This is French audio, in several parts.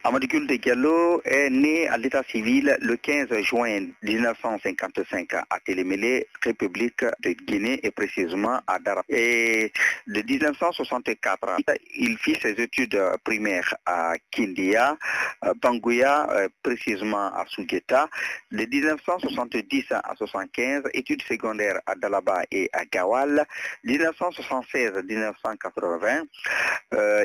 Amadou Gulde Diallo est né à l'état civil le 15 juin 1955 à Télémélé, République de Guinée et précisément à Dara. Et de 1964, il fit ses études primaires à Kindia, Banguya, précisément à Sougeta. De 1970 à 75, études secondaires à Dalaba et à Gawal. 1976-1980,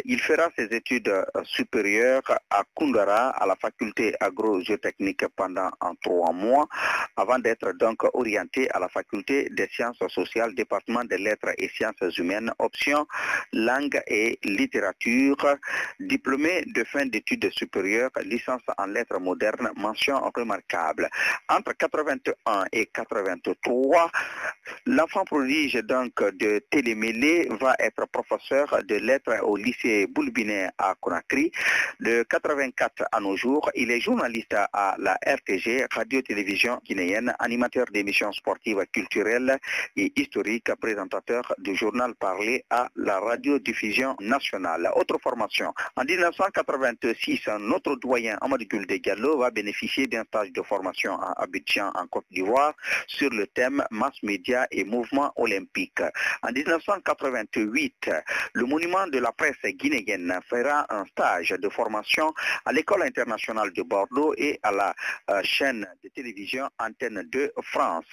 il fera ses études supérieures à Koundara, à la faculté agro-géotechnique pendant 3 mois, avant d'être donc orienté à la faculté des sciences sociales, département des lettres et sciences humaines, option langue et littérature, diplômé de fin d'études supérieures, licence en lettres modernes, mention remarquable. Entre 81 et 83, l'enfant prodige donc de Télémélé va être professeur de lettres au lycée Boulbinet à Conakry. De 84 à nos jours, il est journaliste à la RTG, radio-télévision guinéenne, animateur d'émissions sportives, culturelles et historiques, présentateur du journal parlé à la radiodiffusion nationale. Autre formation. En 1986, notre doyen Amadou Gulde Diallo va bénéficier d'un stage de formation à Abidjan en Côte d'Ivoire sur le thème mass média et mouvement olympique. En 1988, le monument de la presse guinéenne fera un stage de formation à l'école internationale de Bordeaux et à la chaîne de télévision Antenne 2 France.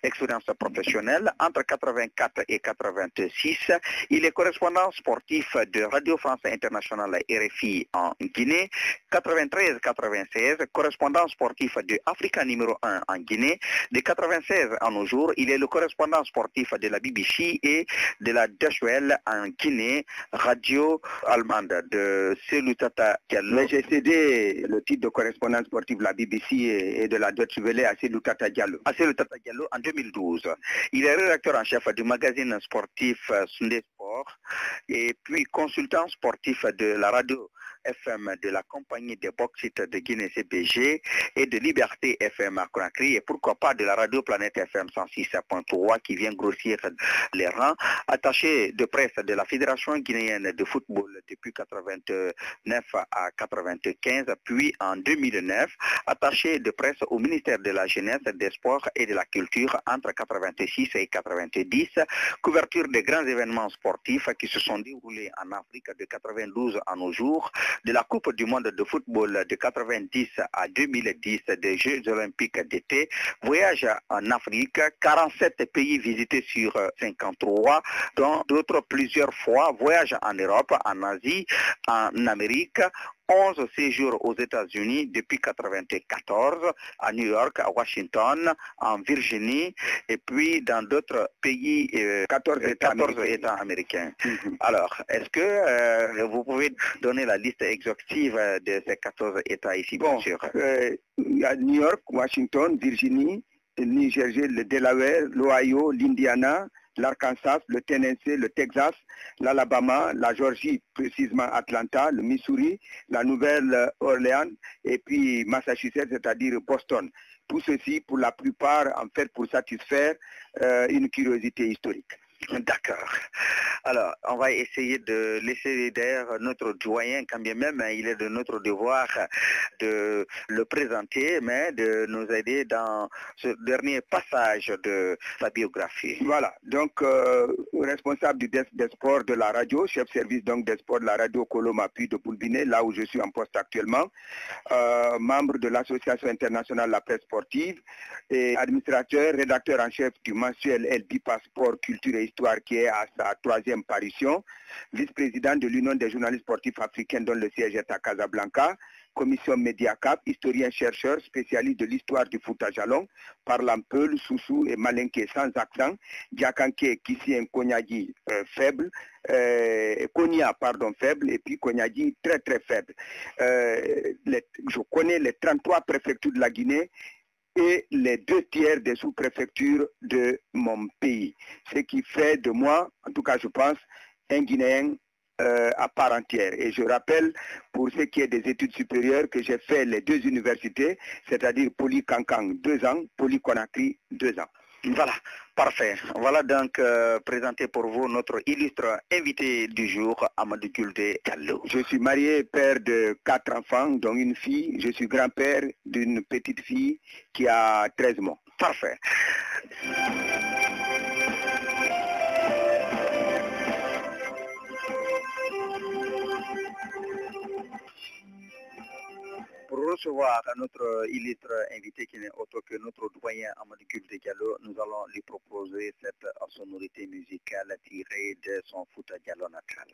Expérience professionnelle entre 84 et 86. Il est correspondant sportif de Radio France Internationale RFI en Guinée. 93-96, correspondant sportif de Africa numéro 1 en Guinée. De 96 à nos jours, il est le correspondant sportif de la BBC et de la Deutsche Welle en Guinée, radio allemande de Selutata Diallo. Mais j'ai cédé le titre de correspondant sportif de la BBC et de la Deutsche Welle à Selutata Diallo. À Selutata Diallo en 2012. Il est rédacteur en chef du magazine sportif Sunday Sport et puis consultant sportif de la radio FM de la compagnie des bauxites de Guinée CBG et de Liberté FM à Conakry et pourquoi pas de la radio Planète FM 106.3 qui vient grossir les rangs, attaché de presse de la Fédération guinéenne de football depuis 89 à 95, puis en 2009, attaché de presse au ministère de la Jeunesse, des Sports et de la Culture entre 86 et 90, couverture des grands événements sportifs qui se sont déroulés en Afrique de 92 à nos jours, de la Coupe du monde de football de 90 à 2010, des Jeux olympiques d'été, voyage en Afrique, 47 pays visités sur 53, dont d'autres plusieurs fois, voyage en Europe, en Asie, en Amérique, 11 séjours aux États-Unis depuis 1994, à New York, à Washington, en Virginie, et puis dans d'autres pays, 14 États américains. Alors, est-ce que vous pouvez donner la liste exhaustive de ces 14 États ici, bien sûr? À New York, Washington, Virginie, le New Jersey, le Delaware, l'Ohio, l'Indiana, l'Arkansas, le Tennessee, le Texas, l'Alabama, la Georgie, précisément Atlanta, le Missouri, la Nouvelle-Orléans et puis Massachusetts, c'est-à-dire Boston. Tout ceci, pour la plupart, en fait, pour satisfaire une curiosité historique. D'accord. Alors, on va essayer de laisser derrière notre doyen, quand bien même il est de notre devoir de le présenter, mais de nous aider dans ce dernier passage de sa biographie. Voilà, donc responsable du desk des sports de la radio, chef service donc des sports de la radio Coloma puis de Boulbinet, là où je suis en poste actuellement, membre de l'Association internationale de la presse sportive et administrateur, rédacteur en chef du mensuel El Bipa Sport, Culture et Histoire qui est à sa 3e parution, vice-président de l'Union des journalistes sportifs africains dont le siège est à Casablanca, commission Mediacap, historien-chercheur, spécialiste de l'histoire du foot à Jalon, parlant Peul, Soussou et Malinké sans accent, Diakanké, Kissien, Konyadi faible, Konya, pardon, faible, et puis Konyadi très très faible. Je connais les 33 préfectures de la Guinée et les 2 tiers des sous-préfectures de mon pays. Ce qui fait de moi, en tout cas je pense, un Guinéen à part entière. Et je rappelle, pour ce qui est des études supérieures, que j'ai fait les 2 universités, c'est-à-dire Poly Kankang 2 ans, Poly Conakry 2 ans. Voilà, parfait. Voilà donc présenté pour vous notre illustre invité du jour, Amadou Julde Diallo. Je suis marié, père de 4 enfants, dont une fille. Je suis grand-père d'une petite fille qui a 13 mois. Parfait. Pour recevoir notre illustre invité qui n'est autre que notre doyen Amadou Julde Diallo, nous allons lui proposer cette sonorité musicale tirée de son Fouta Diallo natal.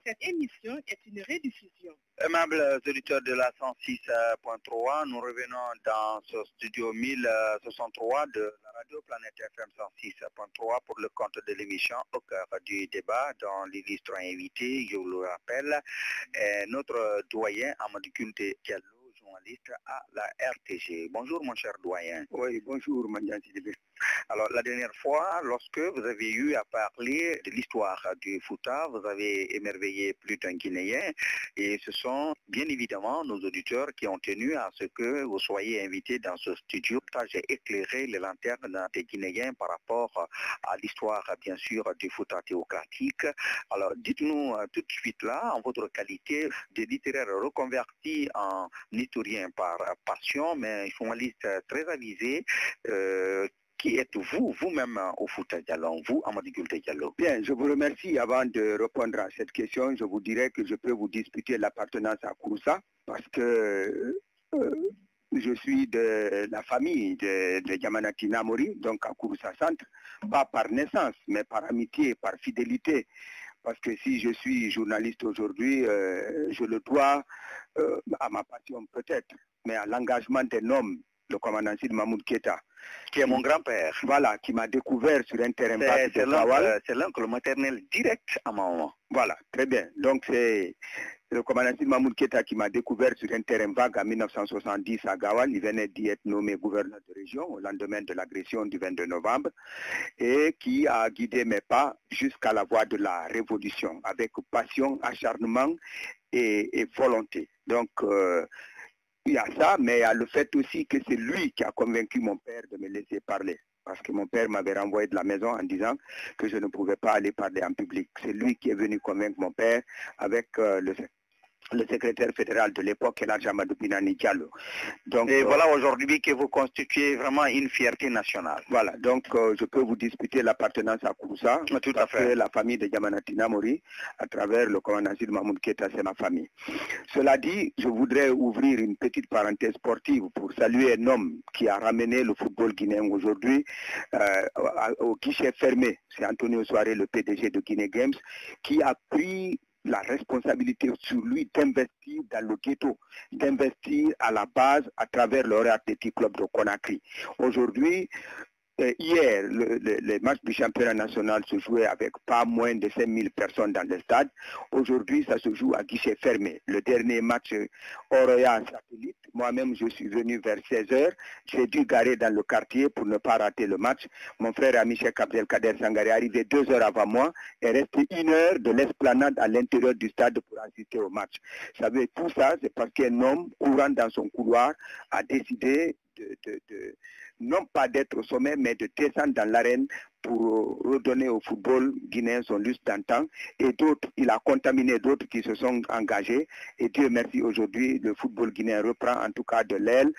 Cette émission est une rediffusion. Aimables auditeurs de la 106.3, nous revenons dans ce studio 1063 de la radio Planète FM 106.3 pour le compte de l'émission Au cœur du débat, dont l'illustre invité, je vous le rappelle, est notre doyen Amadou Kunte Diallo, journaliste à la RTG. Bonjour mon cher doyen. Oui, bonjour Mandian Sidibé. Alors, la dernière fois, lorsque vous avez eu à parler de l'histoire du Fouta, vous avez émerveillé plus d'un Guinéen et ce sont bien évidemment nos auditeurs qui ont tenu à ce que vous soyez invités dans ce studio. J'ai éclairé les lanternes des Guinéens par rapport à l'histoire, bien sûr, du Fouta théocratique. Alors, dites-nous tout de suite là, en votre qualité de littéraire reconverti en historien par passion, mais journaliste très avisé, qui êtes-vous, vous-même, au Fouta Diallo, vous, Amadou Kunte Diallo? Bien, je vous remercie. Avant de répondre à cette question, je vous dirais que je peux vous disputer l'appartenance à Kouroussa parce que je suis de la famille de Yamanati Namori, donc à Kouroussa Centre, pas par naissance, mais par amitié, par fidélité. Parce que si je suis journaliste aujourd'hui, je le dois à ma passion peut-être, mais à l'engagement d'un homme, le commandant Sid Mahmoud Keïta, qui est mon grand-père. Voilà, qui m'a découvert sur un terrain vague de Kawal. C'est l'oncle maternel direct à maman. Voilà, très bien. Donc c'est le commandant Sid Mahmoud Keïta qui m'a découvert sur un terrain vague en 1970 à Gawal. Il venait d'y être nommé gouverneur de région au lendemain de l'agression du 22 novembre et qui a guidé mes pas jusqu'à la voie de la révolution avec passion, acharnement et volonté. Donc il y a ça, mais il y a le fait aussi que c'est lui qui a convaincu mon père de me laisser parler. Parce que mon père m'avait renvoyé de la maison en disant que je ne pouvais pas aller parler en public. C'est lui qui est venu convaincre mon père avec le secrétaire fédéral de l'époque, El Amadou Binani Diallo. Donc, et voilà aujourd'hui que vous constituez vraiment une fierté nationale. Voilà, donc je peux vous disputer l'appartenance à Kouroussa, tout à fait. La famille de Yamanati Namori, à travers le commandant Sid Mahmoud Keïta, c'est ma famille. Cela dit, je voudrais ouvrir une petite parenthèse sportive pour saluer un homme qui a ramené le football guinéen aujourd'hui au guichet fermé. C'est Antonio Soare, le PDG de Guinée Games, qui a pris la responsabilité sur lui d'investir dans le ghetto, d'investir à la base à travers le Royal Athletic Club de Conakry. Aujourd'hui, hier, le match du championnat national se jouait avec pas moins de 5000 personnes dans le stade. Aujourd'hui, ça se joue à guichet fermé. Le dernier match au Royal Satellite, moi-même, je suis venu vers 16h. J'ai dû garer dans le quartier pour ne pas rater le match. Mon frère ami Cheikh Abdelkader Sangaré est arrivé 2 heures avant moi et resté 1 heure de l'esplanade à l'intérieur du stade pour assister au match. Vous savez, tout ça, c'est parce qu'un homme courant dans son couloir a décidé non pas d'être au sommet, mais de descendre dans l'arène pour redonner au football guinéen son lustre d'antan. Et d'autres, il a contaminé d'autres qui se sont engagés. Et Dieu merci, aujourd'hui, le football guinéen reprend en tout cas de l'aile,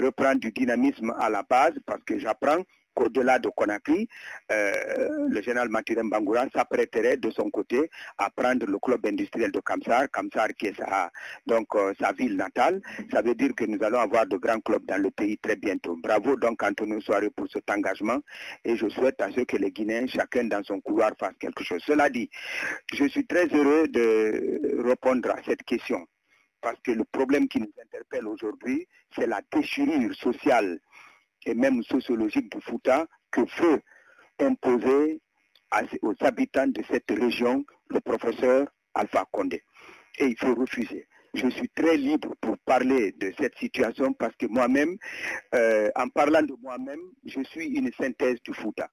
reprend du dynamisme à la base, parce que j'apprends qu'au-delà de Conakry, le général Mathurin Bangoura s'apprêterait de son côté à prendre le club industriel de Kamsar qui est sa ville natale. Ça veut dire que nous allons avoir de grands clubs dans le pays très bientôt. Bravo donc Antonio Soare pour cet engagement et je souhaite à ceux que les Guinéens, chacun dans son couloir, fasse quelque chose. Cela dit, je suis très heureux de répondre à cette question parce que le problème qui nous interpelle aujourd'hui, c'est la déchirure sociale et même sociologique du Fouta que veut imposer aux habitants de cette région le professeur Alpha Condé. Et il faut refuser. Je suis très libre pour parler de cette situation parce que moi-même, en parlant de moi-même, je suis une synthèse du Fouta.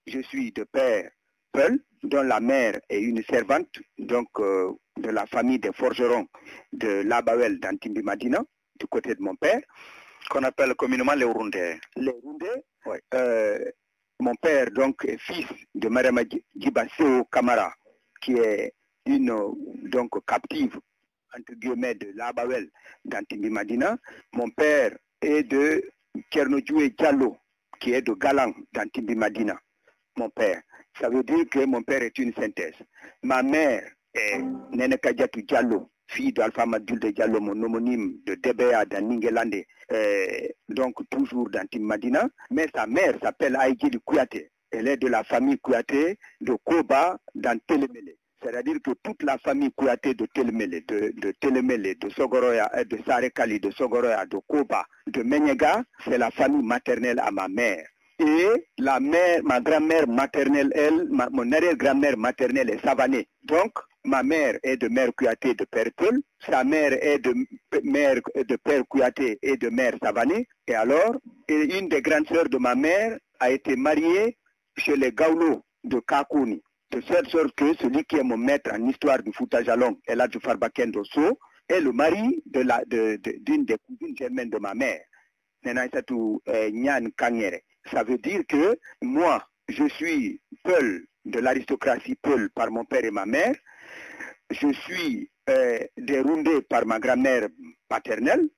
Je suis de père Peul, dont la mère est une servante, donc de la famille des forgerons de Labawel d'Antimbi Madina, du côté de mon père. Qu'on appelle communément les Ourundais. Les Ourundais, oui. Mon père donc est fils de Mariama Djibaseo Kamara, qui est une donc captive entre guillemets de Labawel d'Antimbi Madina. Mon père est de Kernodjoué Diallo, qui est de Galang d'Antimbi Madina. Mon père. Ça veut dire que mon père est une synthèse. Ma mère est Nene Kadiatou Diallo, fille d'Alpha Madulde Diallo, mon homonyme de Debea dans Ningelande, donc toujours dans Madina. Mais sa mère s'appelle Aïgili Kouyaté. Elle est de la famille Kouyaté de Koba dans Télémélé. C'est-à-dire que toute la famille Kouyaté de Télémélé, de Télémélé, de Sogoroya, de Sarekali, de Sogoroya, de Koba, de Menyega, c'est la famille maternelle à ma mère. Et la mère, ma grand-mère maternelle, elle, mon arrière-grand-mère maternelle est Savané. Donc, ma mère est de mère Kouyaté de père Peul, sa mère est de mère de père Kouyaté et de mère Savané. Et alors, une des grandes sœurs de ma mère a été mariée chez les Gaulo de Kakouni. De cette sorte que celui qui est mon maître en histoire du Fouta Jalon, Eladjou Farbaken Dosso, est le mari d'une des cousines germaines de ma mère, Nenaïsatou Nyan Kanyere. Ça veut dire que moi, je suis Peul de l'aristocratie Peul par mon père et ma mère. Je suis des Roundé par ma grand-mère paternelle.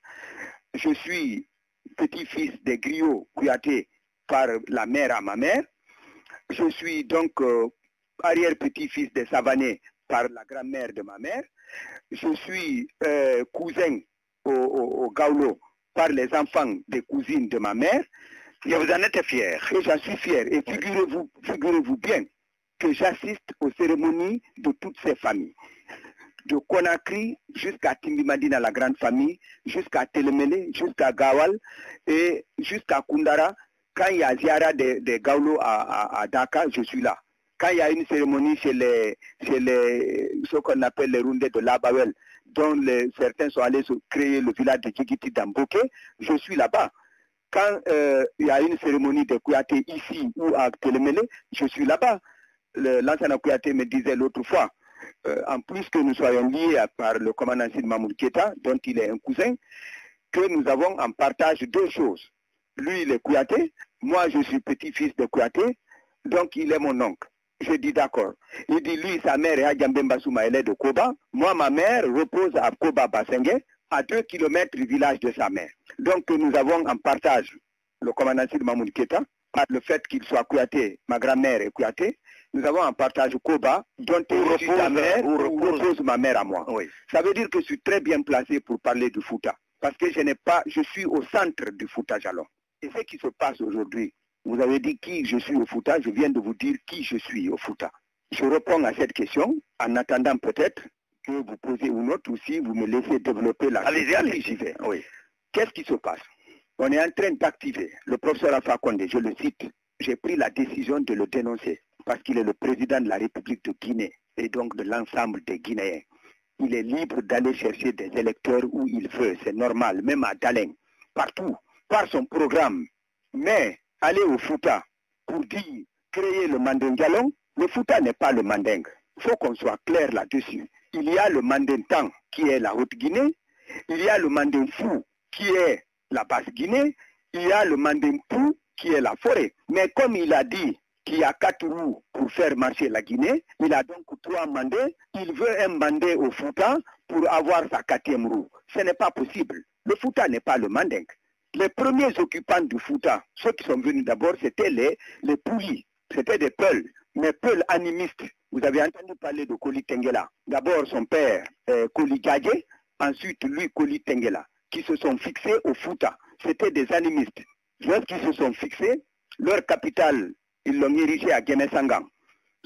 Je suis petit-fils des griots Kouyaté par la mère à ma mère. Je suis donc arrière-petit-fils des Savanés par la grand-mère de ma mère. Je suis cousin au Gaulo par les enfants des cousines de ma mère. Et vous en êtes fier. Et j'en suis fier. Et figurez-vous bien que j'assiste aux cérémonies de toutes ces familles. De Conakry jusqu'à Timbimadina, la grande famille, jusqu'à Télémélé, jusqu'à Gawal et jusqu'à Koundara. Quand il y a Ziara des Gaulo à Dakar, je suis là. Quand il y a une cérémonie chez ce qu'on appelle les Roundés de Labawel, dont certains sont allés créer le village de Djigiti d'Amboké, je suis là-bas. Quand il y a une cérémonie de Kouyaté ici ou à Télémélé, je suis là-bas. L'ancien Kouyaté me disait l'autre fois, en plus que nous soyons liés par le commandant Sid Mamoud Keita, dont il est un cousin, que nous avons en partage deux choses. Lui, il est Kouyaté, moi je suis petit-fils de Kouyaté, donc il est mon oncle. Je dis d'accord. Il dit, lui, sa mère est Adjambemba Souma, elle est de Koba. Moi, ma mère repose à Koba Basengue, à 2 km du village de sa mère. Donc nous avons en partage le commandant Sid Mamoud Keita, par le fait qu'il soit Kouyaté, ma grand-mère est Kouyaté. Nous avons en partage Koba, dont repose ma mère à moi. Oui. Ça veut dire que je suis très bien placé pour parler du Fouta. Parce que je suis au centre du Fouta Jalon. Et ce qui se passe aujourd'hui, vous avez dit qui je suis au Fouta, je viens de vous dire qui je suis au Fouta. Je réponds à cette question en attendant peut-être que vous posez une autre ou si vous me laissez développer la question. Allez, j'y vais. Oui. Qu'est-ce qui se passe? On est en train d'activer, le professeur Alpha Condé, je le cite, j'ai pris la décision de le dénoncer parce qu'il est le président de la République de Guinée et donc de l'ensemble des Guinéens. Il est libre d'aller chercher des électeurs où il veut, c'est normal, même à Daleng, partout, par son programme. Mais aller au Fouta pour dire créer le Mandingalon, le Fouta n'est pas le Manding. Il faut qu'on soit clair là-dessus. Il y a le Mandintan qui est la Haute-Guinée, il y a le Mandinfou qui est la Basse-Guinée, il y a le Mandinpou qui est la forêt. Mais comme il a dit qu'il y a 4 roues pour faire marcher la Guinée, il a donc 3 mandés, il veut un mandé au Fouta pour avoir sa 4e roue. Ce n'est pas possible. Le Fouta n'est pas le Manding. Les premiers occupants du Fouta, ceux qui sont venus d'abord, c'était les Poulis, c'était des Peuls, mais Peuls animistes. Vous avez entendu parler de Koli Tengela. D'abord son père, Koli Gadje, ensuite lui, Koli Tengela, qui se sont fixés au Fouta. C'était des animistes. Lorsqu'ils se sont fixés, leur capitale, ils l'ont érigée à Guémé-Sangan.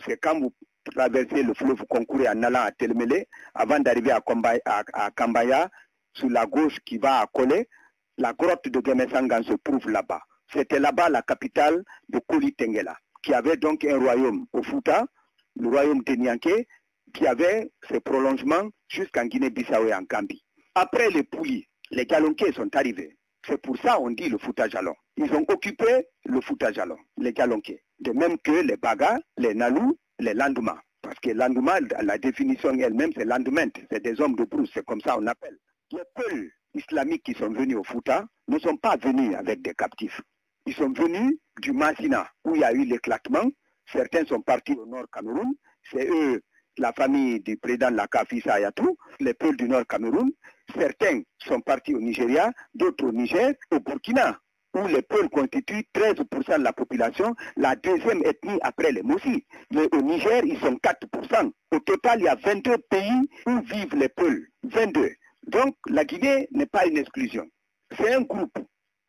C'est quand vous traversez le fleuve, vous concourez en allant à Télémélé, avant d'arriver à Kambaya, sur la gauche qui va à Kolé, la grotte de Guémé-Sangan se trouve là-bas. C'était là-bas la capitale de Koli Tengela, qui avait donc un royaume au Fouta, le royaume de Nianké, qui avait ses prolongements jusqu'en Guinée-Bissau et en Gambie. Après les Poulis, les Galonqués sont arrivés. C'est pour ça qu'on dit le Fouta Jalon. Ils ont occupé le Fouta Jalon, les Galonqués. De même que les Baga, les Nalou, les Landouma. Parce que Landouma, la définition elle-même, c'est Landouma, c'est des hommes de brousse, c'est comme ça on appelle. Les Peuls islamiques qui sont venus au Fouta ne sont pas venus avec des captifs. Ils sont venus du Massina, où il y a eu l'éclatement. Certains sont partis au nord Cameroun. C'est eux, la famille du président Laka Fissa Ayatou, les Peuls du nord Cameroun. Certains sont partis au Nigeria, d'autres au Niger, au Burkina, où les Peuls constituent 13% de la population, la deuxième ethnie après les Moussi. Mais au Niger, ils sont 4%. Au total, il y a 22 pays où vivent les Peuls. 22. Donc, la Guinée n'est pas une exclusion. C'est un groupe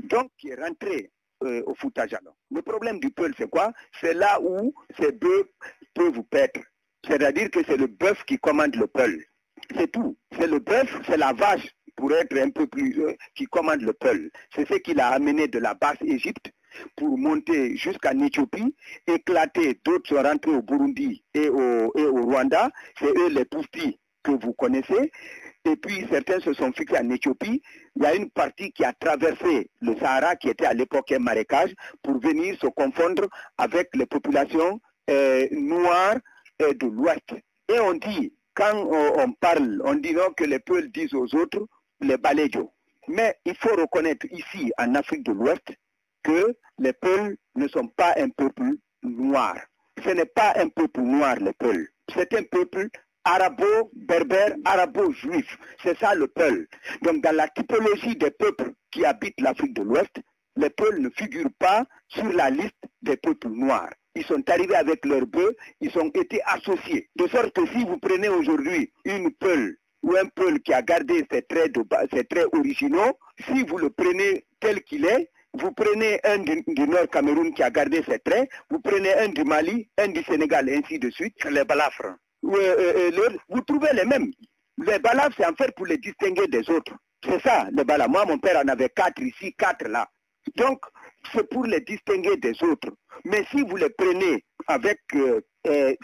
donc, qui est rentré au Fouta Jalon. Le problème du Peul, c'est quoi? C'est là où ces bœufs peuvent vous perdre. C'est-à-dire que c'est le bœuf qui commande le peul. C'est tout. C'est le bœuf, c'est la vache, pour être un peu plus qui commande le peul. C'est ce qu'il a amené de la basse Égypte pour monter jusqu'en Éthiopie, éclater. D'autres sont rentrés au Burundi et au Rwanda. C'est eux les Tutsis que vous connaissez. Et puis certains se sont fixés en Éthiopie. Il y a une partie qui a traversé le Sahara, qui était à l'époque un marécage, pour venir se confondre avec les populations noires de l'Ouest. Et on dit, quand on parle, on dit non que les peuples disent aux autres les balédios. Mais il faut reconnaître ici, en Afrique de l'Ouest, que les peuples ne sont pas un peuple noir. Ce n'est pas un peuple noir, les peuples. C'est un peuple arabo-berbère, arabo-juif. C'est ça le peul. Donc dans la typologie des peuples qui habitent l'Afrique de l'Ouest, les peuls ne figurent pas sur la liste des peuples noirs. Ils sont arrivés avec leurs bœufs, ils ont été associés. De sorte que si vous prenez aujourd'hui une peul ou un peul qui a gardé ses traits originaux, si vous le prenez tel qu'il est, vous prenez un du Nord Cameroun qui a gardé ses traits, vous prenez un du Mali, un du Sénégal, et ainsi de suite. Les balafres. Vous trouvez les mêmes. Les balafres, c'est en fait pour les distinguer des autres. C'est ça, les balafres. Moi, mon père en avait 4 ici, 4 là. Donc, c'est pour les distinguer des autres. Mais si vous les prenez avec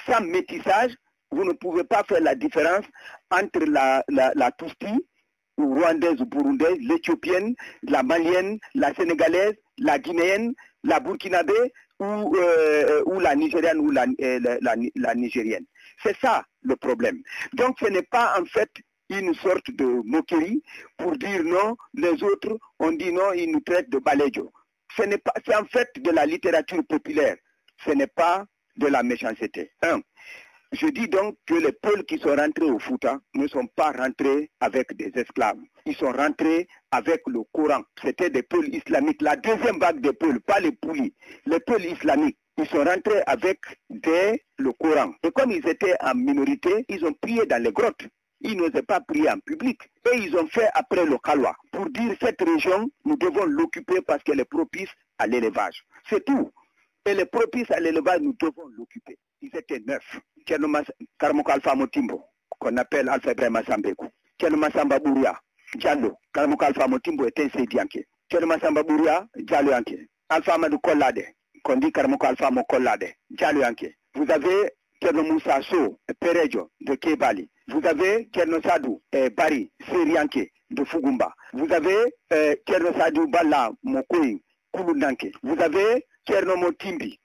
sans métissage, vous ne pouvez pas faire la différence entre la Tutsi, ou rwandaise ou burundaise, l'éthiopienne, la malienne, la sénégalaise, la guinéenne, la burkinabé ou la nigériane ou la nigérienne. C'est ça le problème. Donc ce n'est pas en fait une sorte de moquerie pour dire non, les autres on dit non, ils nous traitent de balédio. C'est en fait de la littérature populaire, ce n'est pas de la méchanceté. Je dis donc que les peuples qui sont rentrés au Fouta ne sont pas rentrés avec des esclaves. Ils sont rentrés avec le Coran. C'était des peuples islamiques. La deuxième vague des peuples, pas les poulies. Les peuples islamiques, ils sont rentrés avec le Coran. Et comme ils étaient en minorité, ils ont prié dans les grottes. Ils n'osaient pas prier en public. Et ils ont fait après le Khalwa. Pour dire cette région, nous devons l'occuper parce qu'elle est propice à l'élevage. C'est tout. Elle est propice à l'élevage, nous devons l'occuper. Ils étaient 9. Karamoko Alpha Motimbo, qu'on appelle Alpha Ibrahima Sambekou. Tchelma Samba Bouria, Diallo. Karamoko Alpha Motimbo était un Sédianké. Tchelma Samba Bouria, Diallo Yanké. Alpha Amadou Kollade, qu'on dit Karamoko Alpha Mokollade, Diallo Yanké. Vous avez Tcherno Moussa So, Perejo, de Kebali. Vous avez Tcherno Sadou, Bari, Serianké, de Fugumba. Vous avez Tcherno Sadou Bala, Mokoï, Kulundanké. Vous avez Tcherno Motimbi,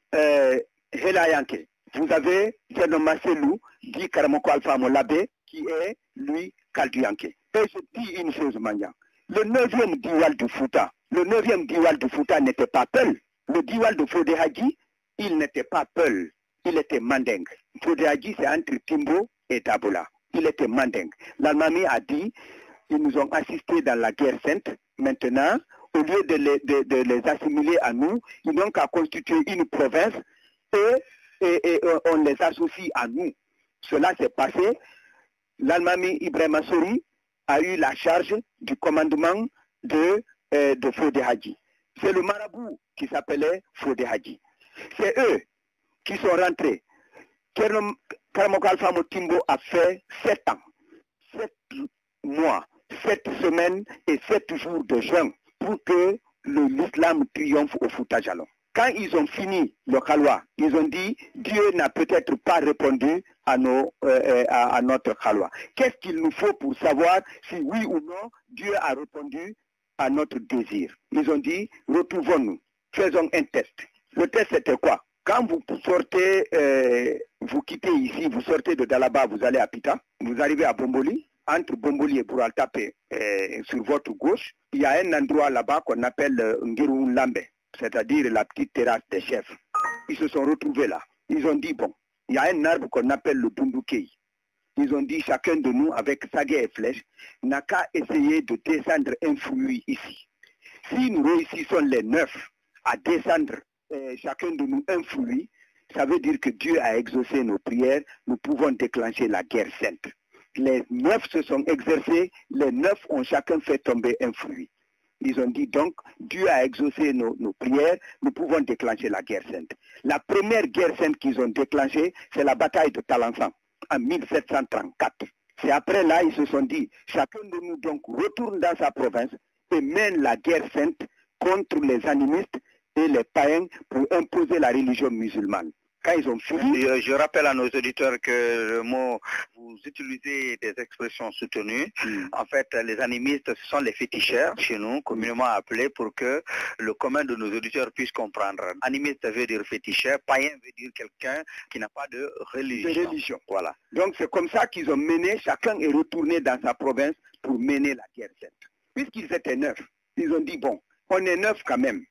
Helayanké. Vous avez Tcherno Maselou, dit Karamoko Alpha Molabé, qui est, lui, Kalduyanké. Et je dis une chose, Mania. Le 9e Diwal du Fouta, n'était pas Peul. Le Diwal de Fodehadji, il n'était pas Peul. Il était Mandeng. Fodehadji, c'est entre Timbo et Dabola. Il était Mandeng. L'Almami a dit, ils nous ont assistés dans la guerre sainte. Maintenant, au lieu de les assimiler à nous, ils n'ont qu'à constituer une province et on les associe à nous. Cela s'est passé. L'Almami Ibrahima Sori a eu la charge du commandement de Fodehadji. C'est le marabout qui s'appelait Fodehadji. C'est eux qui sont rentrés. Karamoko Alpha Motimbo a fait 7 ans, 7 mois, 7 semaines et 7 jours de jeûne pour que l'islam triomphe au Fouta Djallon. Quand ils ont fini le Khalwa, ils ont dit Dieu n'a peut-être pas répondu à notre Khalwa. Qu'est-ce qu'il nous faut pour savoir si oui ou non Dieu a répondu à notre désir? Ils ont dit retrouvons-nous, faisons un test. Le test c'était quoi? Quand vous sortez, vous quittez ici, vous sortez de Dalaba, vous allez à Pita, vous arrivez à Bomboli. Entre Bomboli et Bouraltape, sur votre gauche, il y a un endroit là-bas qu'on appelle Ngirou Lambe, c'est-à-dire la petite terrasse des chefs. Ils se sont retrouvés là. Ils ont dit, bon, il y a un arbre qu'on appelle le Bundukeï. Ils ont dit, chacun de nous, avec saguet et flèche, n'a qu'à essayer de descendre un fruit ici. Si nous réussissons les 9 à descendre chacun de nous un fruit, ça veut dire que Dieu a exaucé nos prières, nous pouvons déclencher la guerre sainte. Les 9 se sont exercés, les 9 ont chacun fait tomber un fruit. Ils ont dit donc, Dieu a exaucé nos prières, nous pouvons déclencher la guerre sainte. La première guerre sainte qu'ils ont déclenchée, c'est la bataille de Talansan. en 1734. C'est après là, ils se sont dit, chacun de nous donc retourne dans sa province et mène la guerre sainte contre les animistes et les païens pour imposer la religion musulmane. Quand ils ont fini... Je rappelle à nos auditeurs que le mot, vous utilisez des expressions soutenues. En fait, les animistes, ce sont les féticheurs chez nous, communément appelés, pour que le commun de nos auditeurs puisse comprendre. Animiste veut dire féticheur, païen veut dire quelqu'un qui n'a pas de religion. Voilà. Donc c'est comme ça qu'ils ont mené, chacun est retourné dans sa province pour mener la guerre sainte. Puisqu'ils étaient 9, ils ont dit, bon, on est 9 quand même.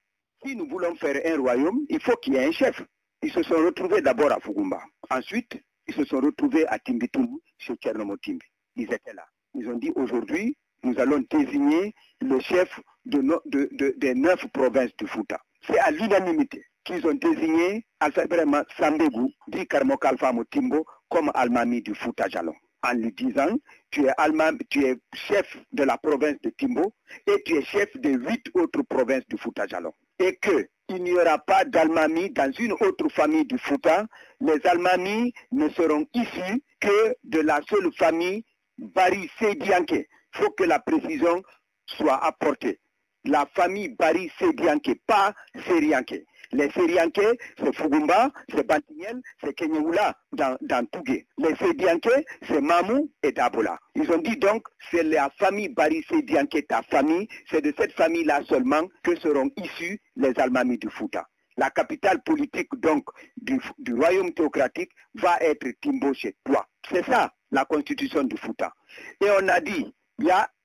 Si nous voulons faire un royaume, il faut qu'il y ait un chef. Ils se sont retrouvés d'abord à Fugumba. Ensuite, ils se sont retrouvés à Timbitoumou, chez Tchernomotimbi. Ils étaient là. Ils ont dit, aujourd'hui, nous allons désigner le chef des 9 provinces du Fouta. C'est à l'unanimité qu'ils ont désigné Alpha Ibrahima Sambégou, dit Karmokalfa Motimbo, comme Almami du Fouta Jalon. En lui disant, tu es chef de la province de Timbo et tu es chef de 8 autres provinces du Fouta Jalon. Et qu'il n'y aura pas d'Almami dans une autre famille du Fouta. Les Almami ne seront issus que de la seule famille Bari Sedianke. Il faut que la précision soit apportée. La famille Bari Sedianke, pas Serianke. Les Serianke, c'est Fugumba, c'est Bantignel, c'est Kenyeoula dans Tougué. Les Sedianke, c'est Mamou et Dabola. Ils ont dit donc, c'est la famille Bari Sedianke, ta famille, c'est de cette famille-là seulement que seront issus les Almami du Fouta. La capitale politique donc du royaume théocratique va être Timbo chez toi. C'est ça la constitution du Fouta. Et on a dit,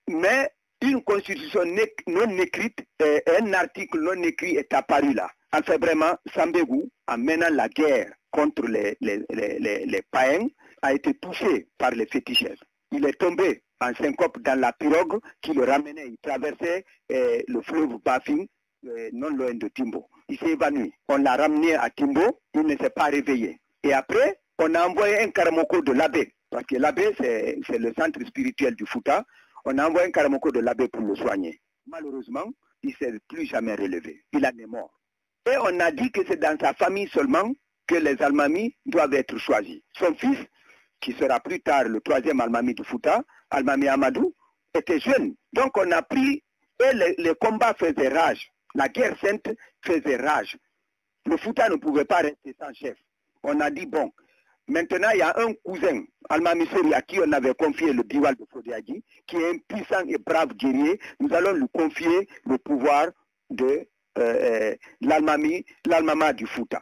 mais une constitution non écrite, un article non écrit est apparu là. Alpha vraiment, Sambégou, en menant la guerre contre les païens, a été touché par les féticheurs. Il est tombé en syncope dans la pirogue qui le ramenait. Il traversait le fleuve Bafing, non loin de Timbo. Il s'est évanoui. On l'a ramené à Timbo, il ne s'est pas réveillé. Et après, on a envoyé un Karamoko de l'abbé, parce que l'abbé, c'est le centre spirituel du Fouta. On a envoyé un Karamoko de l'abbé pour le soigner. Malheureusement, il ne s'est plus jamais relevé. Il en est mort. Et on a dit que c'est dans sa famille seulement que les Almami doivent être choisis. Son fils, qui sera plus tard le 3e Almami du Fouta, Almami Amadou, était jeune. Donc on a pris, et les combats faisaient rage. La guerre sainte faisait rage. Le Fouta ne pouvait pas rester sans chef. On a dit, bon, maintenant il y a un cousin, Almami Sori, à qui on avait confié le Diwal de Fodiagi, qui est un puissant et brave guerrier. Nous allons lui confier le pouvoir de l'Almama du Fouta.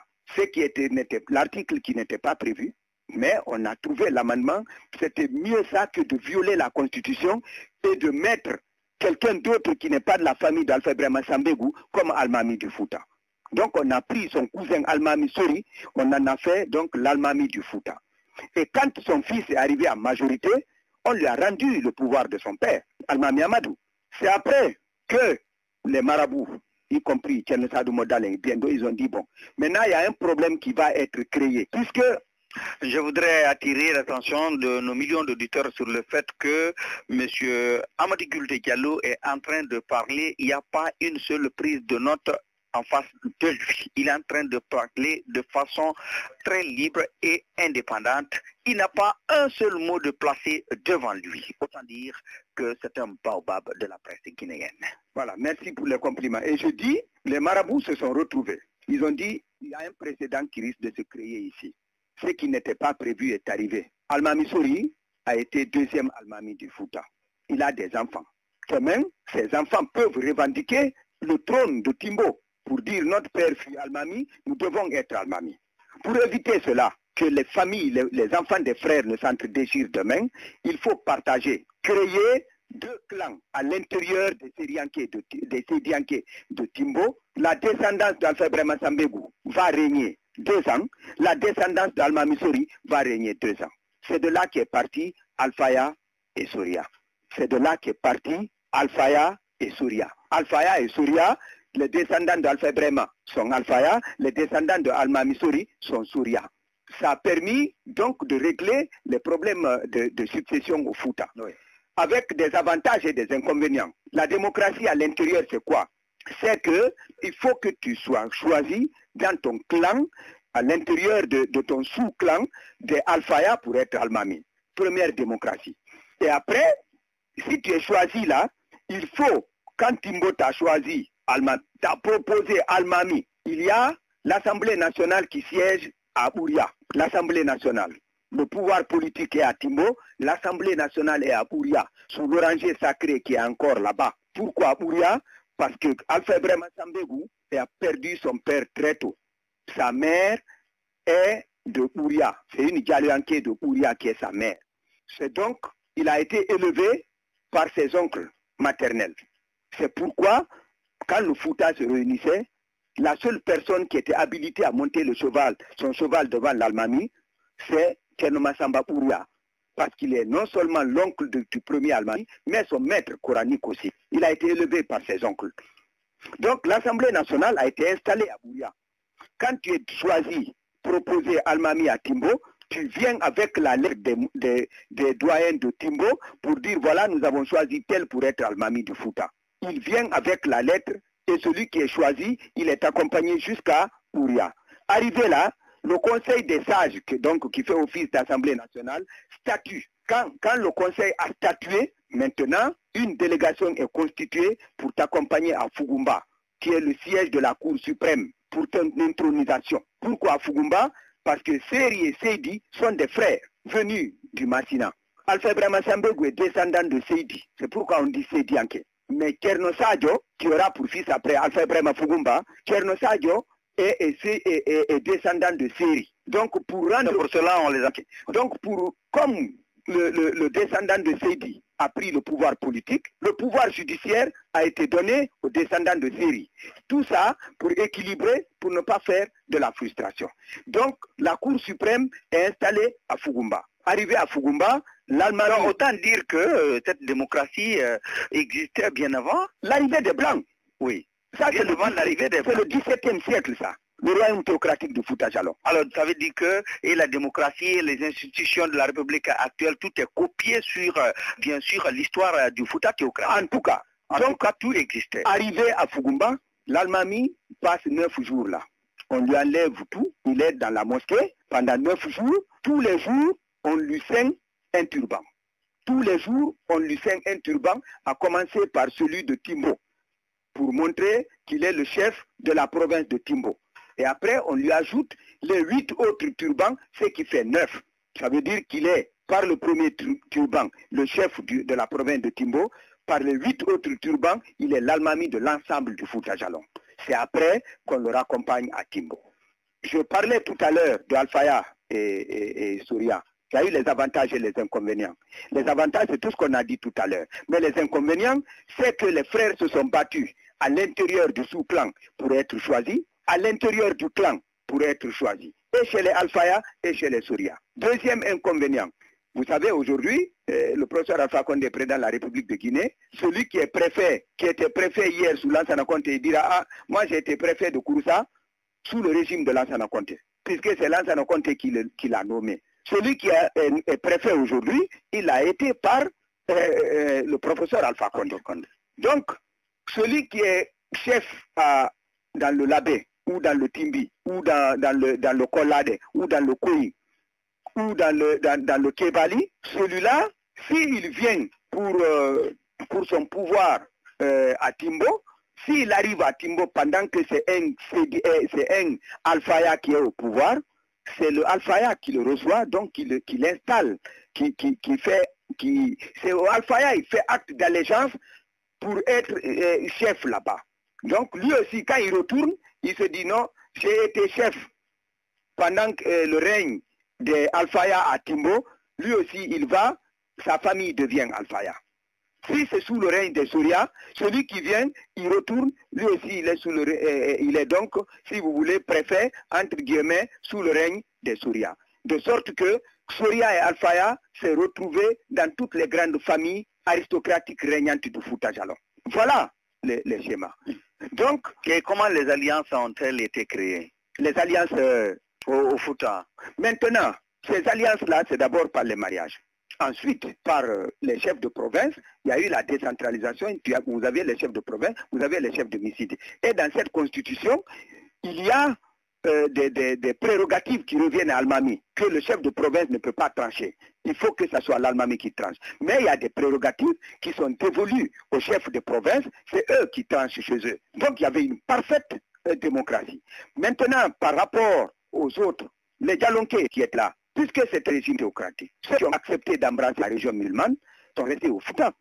L'article qui n'était pas prévu, mais on a trouvé l'amendement, c'était mieux ça que de violer la Constitution et de mettre quelqu'un d'autre qui n'est pas de la famille d'Alpha Ibrahima Sambégou comme Almami du Fouta. Donc on a pris son cousin Almami Sori, on en a fait donc l'Almami du Fouta. Et quand son fils est arrivé à majorité, on lui a rendu le pouvoir de son père, Almami Amadou. C'est après que les marabouts, y compris Tcherno Sadou Modal et Biendo, ils ont dit, bon, maintenant il y a un problème qui va être créé, puisque je voudrais attirer l'attention de nos millions d'auditeurs sur le fait que M. Amadi Gulde Diallo est en train de parler. Il n'y a pas une seule prise de note en face de lui. Il est en train de parler de façon très libre et indépendante. Il n'a pas un seul mot de placé devant lui. Autant dire que c'est un baobab de la presse guinéenne. Voilà, merci pour les compliments. Et je dis, les marabouts se sont retrouvés. Ils ont dit, il y a un précédent qui risque de se créer ici. Ce qui n'était pas prévu est arrivé. Almami Sori a été 2e Almami du Fouta. Il a des enfants. Demain, ces enfants peuvent revendiquer le trône de Timbo pour dire notre père fut Almami, nous devons être Almami. Pour éviter cela, que les familles, les enfants des frères ne s'entre-déchirent demain, il faut partager, créer 2 clans à l'intérieur des Sédianké de Timbo. La descendance d'Alpha Ibrahima Sambégou va régner 2 ans, la descendance d'Almami Sori va régner 2 ans. C'est de là qu'est parti Alfaya et Soria. C'est de là qu'est parti Alfaya et Soria. Alfaya et Soria, les descendants d'Alpha Ibrahima sont Alfaya, les descendants de Almami Sori sont Soria. Ça a permis donc de régler les problèmes de succession au Fouta. Oui. Avec des avantages et des inconvénients. La démocratie à l'intérieur, c'est quoi? C'est qu'il faut que tu sois choisi dans ton clan à l'intérieur de ton sous-clan des Alfaya pour être Almami. Première démocratie. Et après, si tu es choisi là, il faut, quand Timbo t'a choisi, t'a proposé Almami, il y a l'Assemblée nationale qui siège à Ouria, l'Assemblée nationale. Le pouvoir politique est à Timbo, l'Assemblée nationale est à Ouria, sous l'oranger sacré qui est encore là-bas. Pourquoi Ouria? Parce que Alpha Ibrahima Sambégou a perdu son père très tôt. Sa mère est de Ouria. C'est une Dialuanké de Ouria qui est sa mère. C'est donc, il a été élevé par ses oncles maternels. C'est pourquoi, quand le Fouta se réunissait, la seule personne qui était habilitée à monter le cheval, son cheval devant l'Almami, c'est Tchénoma Samba Ouria. Parce qu'il est non seulement l'oncle du premier Almami, mais son maître coranique aussi. Il a été élevé par ses oncles. Donc l'Assemblée nationale a été installée à Ouria. Quand tu es choisi, proposé Almami à Timbo, tu viens avec la lettre des doyens de Timbo pour dire voilà, nous avons choisi tel pour être Almami du Fouta. Il vient avec la lettre et celui qui est choisi, il est accompagné jusqu'à Ouria. Arrivé là, le conseil des sages, qui fait office d'Assemblée nationale, statue. Quand le conseil a statué, maintenant, une délégation est constituée pour t'accompagner à Fugumba, qui est le siège de la Cour suprême, pour ton intronisation. Pourquoi à Fugumba? Parce que Seri et Seydi sont des frères venus du Massina. Alpha Ibrahima Sambégou est descendant de Seydi. C'est pourquoi on dit Seydi Anké. Mais Tcherno Sadio, qui aura pour fils après Alpha Ibrahima Fugumba, Tcherno Sadio est descendant de Seri. Donc pour rendre... Pour cela, on les a... Donc comme le descendant de Seydi a pris le pouvoir politique, le pouvoir judiciaire a été donné aux descendants de Seri. Tout ça pour équilibrer, pour ne pas faire de la frustration. Donc la Cour suprême est installée à Fugumba. Arrivé à Fugumba, l'Allemagne... Alors autant dire que cette démocratie existait bien avant l'arrivée des Blancs. Oui. Ça, c'est le XVIIe siècle, ça. Le royaume théocratique de Fouta Djallon. Alors, ça veut dire que la démocratie et les institutions de la République actuelle, tout est copié sur, bien sûr, l'histoire du Fouta théocratique. En tout cas. Tout existait. Arrivé à Fugumba, l'Almami passe 9 jours là. On lui enlève tout. Il est dans la mosquée pendant 9 jours. Tous les jours, on lui ceigne un turban. Tous les jours, on lui ceigne un turban, à commencer par celui de Timbo, pour montrer qu'il est le chef de la province de Timbo. Et après, on lui ajoute les 8 autres turbans, ce qui fait 9. Ça veut dire qu'il est, par le premier turban, le chef de la province de Timbo. Par les 8 autres turbans, il est l'Almami de l'ensemble du Fouta Djallon. C'est après qu'on le raccompagne à Timbo. Je parlais tout à l'heure de Alfaya et Souria. Il y a eu les avantages et les inconvénients. Les avantages, c'est tout ce qu'on a dit tout à l'heure. Mais les inconvénients, c'est que les frères se sont battus à l'intérieur du sous-clan pour être choisis, à l'intérieur du clan pour être choisis, et chez les Alfaya et chez les Souria. Deuxième inconvénient, vous savez, aujourd'hui, le professeur Alpha Condé, président de la République de Guinée, celui qui est préfet, qui était préfet hier sous Lansana Conté, il dira, ah, moi j'ai été préfet de Kouroussa sous le régime de Lansana Conté, puisque c'est Lansana Conté qui l'a nommé. Celui qui est préfet aujourd'hui, il a été par le professeur Alpha Condé. Donc, celui qui est chef dans le Labé, ou dans le Timbi, ou dans le Kolade, ou dans le Koui, ou dans le Kebali, celui-là, s'il vient pour son pouvoir à Timbo, s'il arrive à Timbo pendant que c'est un Alfaya qui est au pouvoir, c'est le Alfaya qui le reçoit, donc qui l'installe, c'est au Alfaya, il fait acte d'allégeance pour être chef là-bas. Donc lui aussi, quand il retourne, il se dit non, j'ai été chef pendant le règne des Alfaya à Timbo, lui aussi il va, sa famille devient Alfaya. Si c'est sous le règne des Souria, celui qui vient, il retourne, lui aussi il est il est donc, si vous voulez, préfet, entre guillemets, sous le règne des Souria. De sorte que Souria et Alfaya s'est retrouvés dans toutes les grandes familles aristocratiques régnantes du Fouta Djallon. Voilà les schémas. Donc, et comment les alliances ont-elles été créées? Les alliances au Fouta. Maintenant, ces alliances-là, c'est d'abord par les mariages. Ensuite, par les chefs de province, il y a eu la décentralisation. Vous avez les chefs de province, vous avez les chefs de Misside. Et dans cette constitution, il y a des prérogatives qui reviennent à Almami, que le chef de province ne peut pas trancher. Il faut que ce soit l'Almami qui tranche. Mais il y a des prérogatives qui sont dévolues aux chefs de province, c'est eux qui tranchent chez eux. Donc il y avait une parfaite démocratie. Maintenant, par rapport aux autres, les Dialonké qui sont là, puisque c'est un régime théocratique, ceux qui ont accepté d'embrasser la région musulmane sont restés au Fouta.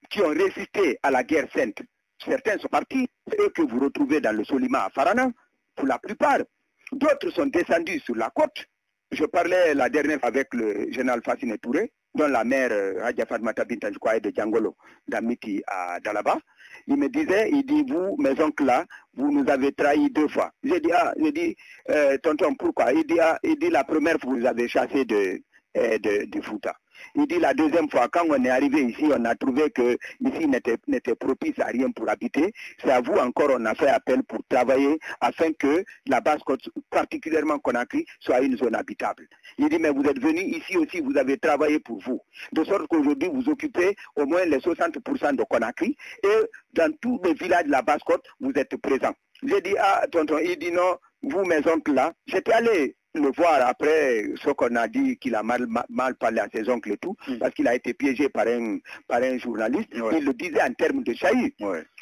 Qui ont résisté à la guerre sainte, certains sont partis, c'est eux que vous retrouvez dans le Solima à Farana, pour la plupart. D'autres sont descendus sur la côte. Je parlais la dernière fois avec le général Fassine Touré, dont la mère Hadja Fatmata Binta Njouaye de Djangolo, d'Amiti à Dalaba. Il me disait, il dit, vous, mes oncles là, vous nous avez trahis 2 fois. J'ai dit, tonton, pourquoi? Il dit, la première fois, vous avez chassé du Fouta. Il dit la deuxième fois, quand on est arrivé ici, on a trouvé que ici n'était propice à rien pour habiter. C'est à vous encore, on a fait appel pour travailler afin que la Basse-Côte, particulièrement Conakry, soit une zone habitable. Il dit, mais vous êtes venus ici aussi, vous avez travaillé pour vous. De sorte qu'aujourd'hui, vous occupez au moins les 60% de Conakry et dans tous les villages de la Basse-Côte, vous êtes présents. J'ai dit, ah, tonton, il dit non, vous, mes oncles là, j'étais allé le voir après ce qu'on a dit qu'il a mal parlé à ses oncles et tout, parce qu'il a été piégé par un journaliste. Il le disait en termes de chahut.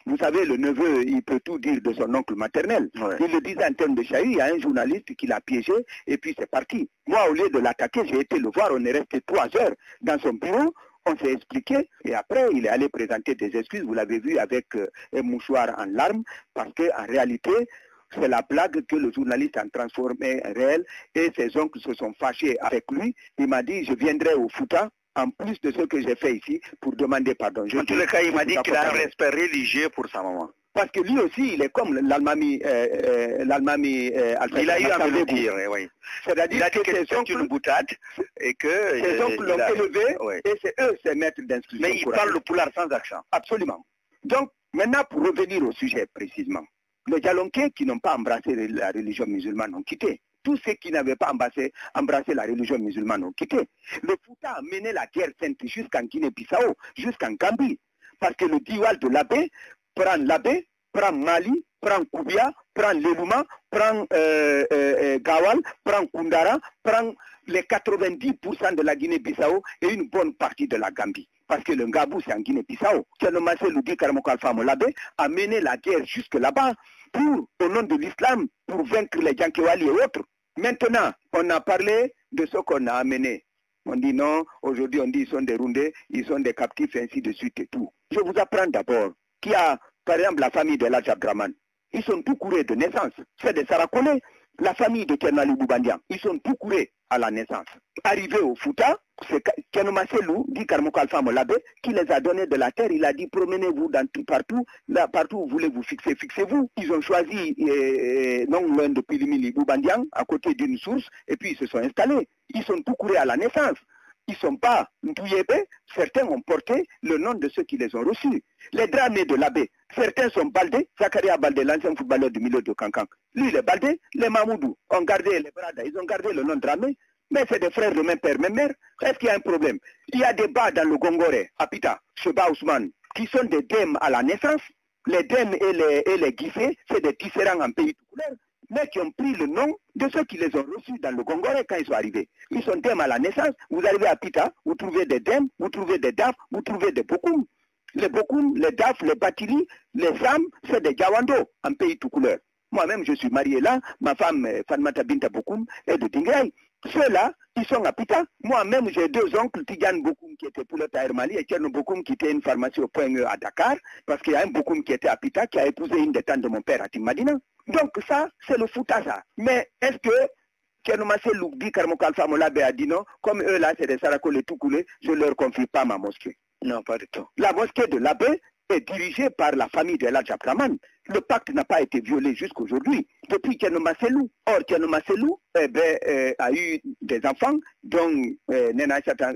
Vous savez, le neveu, il peut tout dire de son oncle maternel. Il le disait en termes de chahut, il y a un journaliste qui l'a piégé et puis c'est parti. Moi, au lieu de l'attaquer, j'ai été le voir, on est resté 3 heures dans son bureau. On s'est expliqué et après il est allé présenter des excuses, vous l'avez vu avec un mouchoir en larmes, parce qu'en réalité, c'est la blague que le journaliste a transformée en réel et ses oncles se sont fâchés avec lui. Il m'a dit, je viendrai au Fouta, en plus de ce que j'ai fait ici, pour demander pardon. En tous les cas, il m'a dit qu'il a un respect religieux pour sa maman. Parce que lui aussi, il est comme l'Almami. Il a eu à me le dire, oui. C'est-à-dire que c'est une boutade et que ses oncles l'ont élevé et c'est eux ses maîtres d'instruction. Mais il parle le poulard sans accent. Absolument. Donc, maintenant, pour revenir au sujet précisément, les Dialonké qui n'ont pas embrassé la religion musulmane ont quitté. Tous ceux qui n'avaient pas embrassé la religion musulmane ont quitté. Le Fouta a mené la guerre sainte jusqu'en Guinée-Bissau, jusqu'en Gambie. Parce que le Diwal de l'abbé prend Mali, prend Koubia, prend Lelouma, prend Gawal, prend Koundara, prend les 90% de la Guinée-Bissau et une bonne partie de la Gambie. Parce que le Ngabou, c'est en Guinée-Bissau. Tchernomassé Loudi Karamoukal Famolabé a mené la guerre jusque là-bas au nom de l'islam, pour vaincre les Djankewali et autres. Maintenant, on a parlé de ce qu'on a amené. On dit non, aujourd'hui on dit ils sont des Rundés, ils sont des captifs, ainsi de suite et tout. Je vous apprends d'abord qu'il y a, par exemple, la famille de l'Adj Abdraman. Ils sont tout courés de naissance. C'est des Sarakonais. La famille de Tchernali Boubandian, ils sont tout courés à la naissance. Arrivé au Fouta, c'est Tchernomasselou, dit Karmoukal Famolabé, qui les a donné de la terre. Il a dit promenez-vous partout, là, partout où vous voulez vous fixer, fixez-vous. Ils ont choisi non loin de Pilimili Boubandian, à côté d'une source, et puis ils se sont installés. Ils sont tout courés à la naissance. Ils ne sont pas Ntouyébé, certains ont porté le nom de ceux qui les ont reçus. Les dramés de l'abbé, certains sont Baldé, Zakaria Baldé, l'ancien footballeur du milieu de Cancan. Lui, il est Baldé, les Mamoudou ont gardé les Brada, ils ont gardé le nom dramé, mais c'est des frères de même père, même mère. Est-ce qu'il y a un problème? Il y a des bas dans le Gongoré, à Pita, Cheba Ousmane, qui sont des dèmes à la naissance. Les dèmes et les guiffés, c'est des tisserands en pays tout couleur, mais qui ont pris le nom de ceux qui les ont reçus dans le Gongoré quand ils sont arrivés. Ils sont dèmes à la naissance. Vous arrivez à Pita, vous trouvez des dèmes, vous trouvez des daf, vous trouvez des bokoum. Les bokoum, les daf, les batili, les sam, c'est des Jawando en pays tout couleur. Moi-même, je suis marié là, ma femme, Fatmata Binta Bokoum, est de Tingray. Ceux-là, ils sont à Pita. Moi-même, j'ai 2 oncles, Tidiane Bokoum qui était pour le Taïr Mali et Tcherno Bokoum qui était une pharmacie au point E à Dakar, parce qu'il y a un Bokoum qui était à Pita, qui a épousé une des tantes de mon père à Timadina. Donc ça, c'est le Fouta, ça. Mais est-ce que Tchernomassé Loukdi Karmoukal Famolabé a dit non, comme eux là, c'est des Sarakole tout coulés, je ne leur confie pas ma mosquée. Non, pas du tout. La mosquée de l'abbé est dirigée par la famille de l'Adj Abdraman. Le pacte n'a pas été violé jusqu'à aujourd'hui, depuis Tchernomasselou. Or, Tchernomasselou a eu des enfants, dont Nena Chatan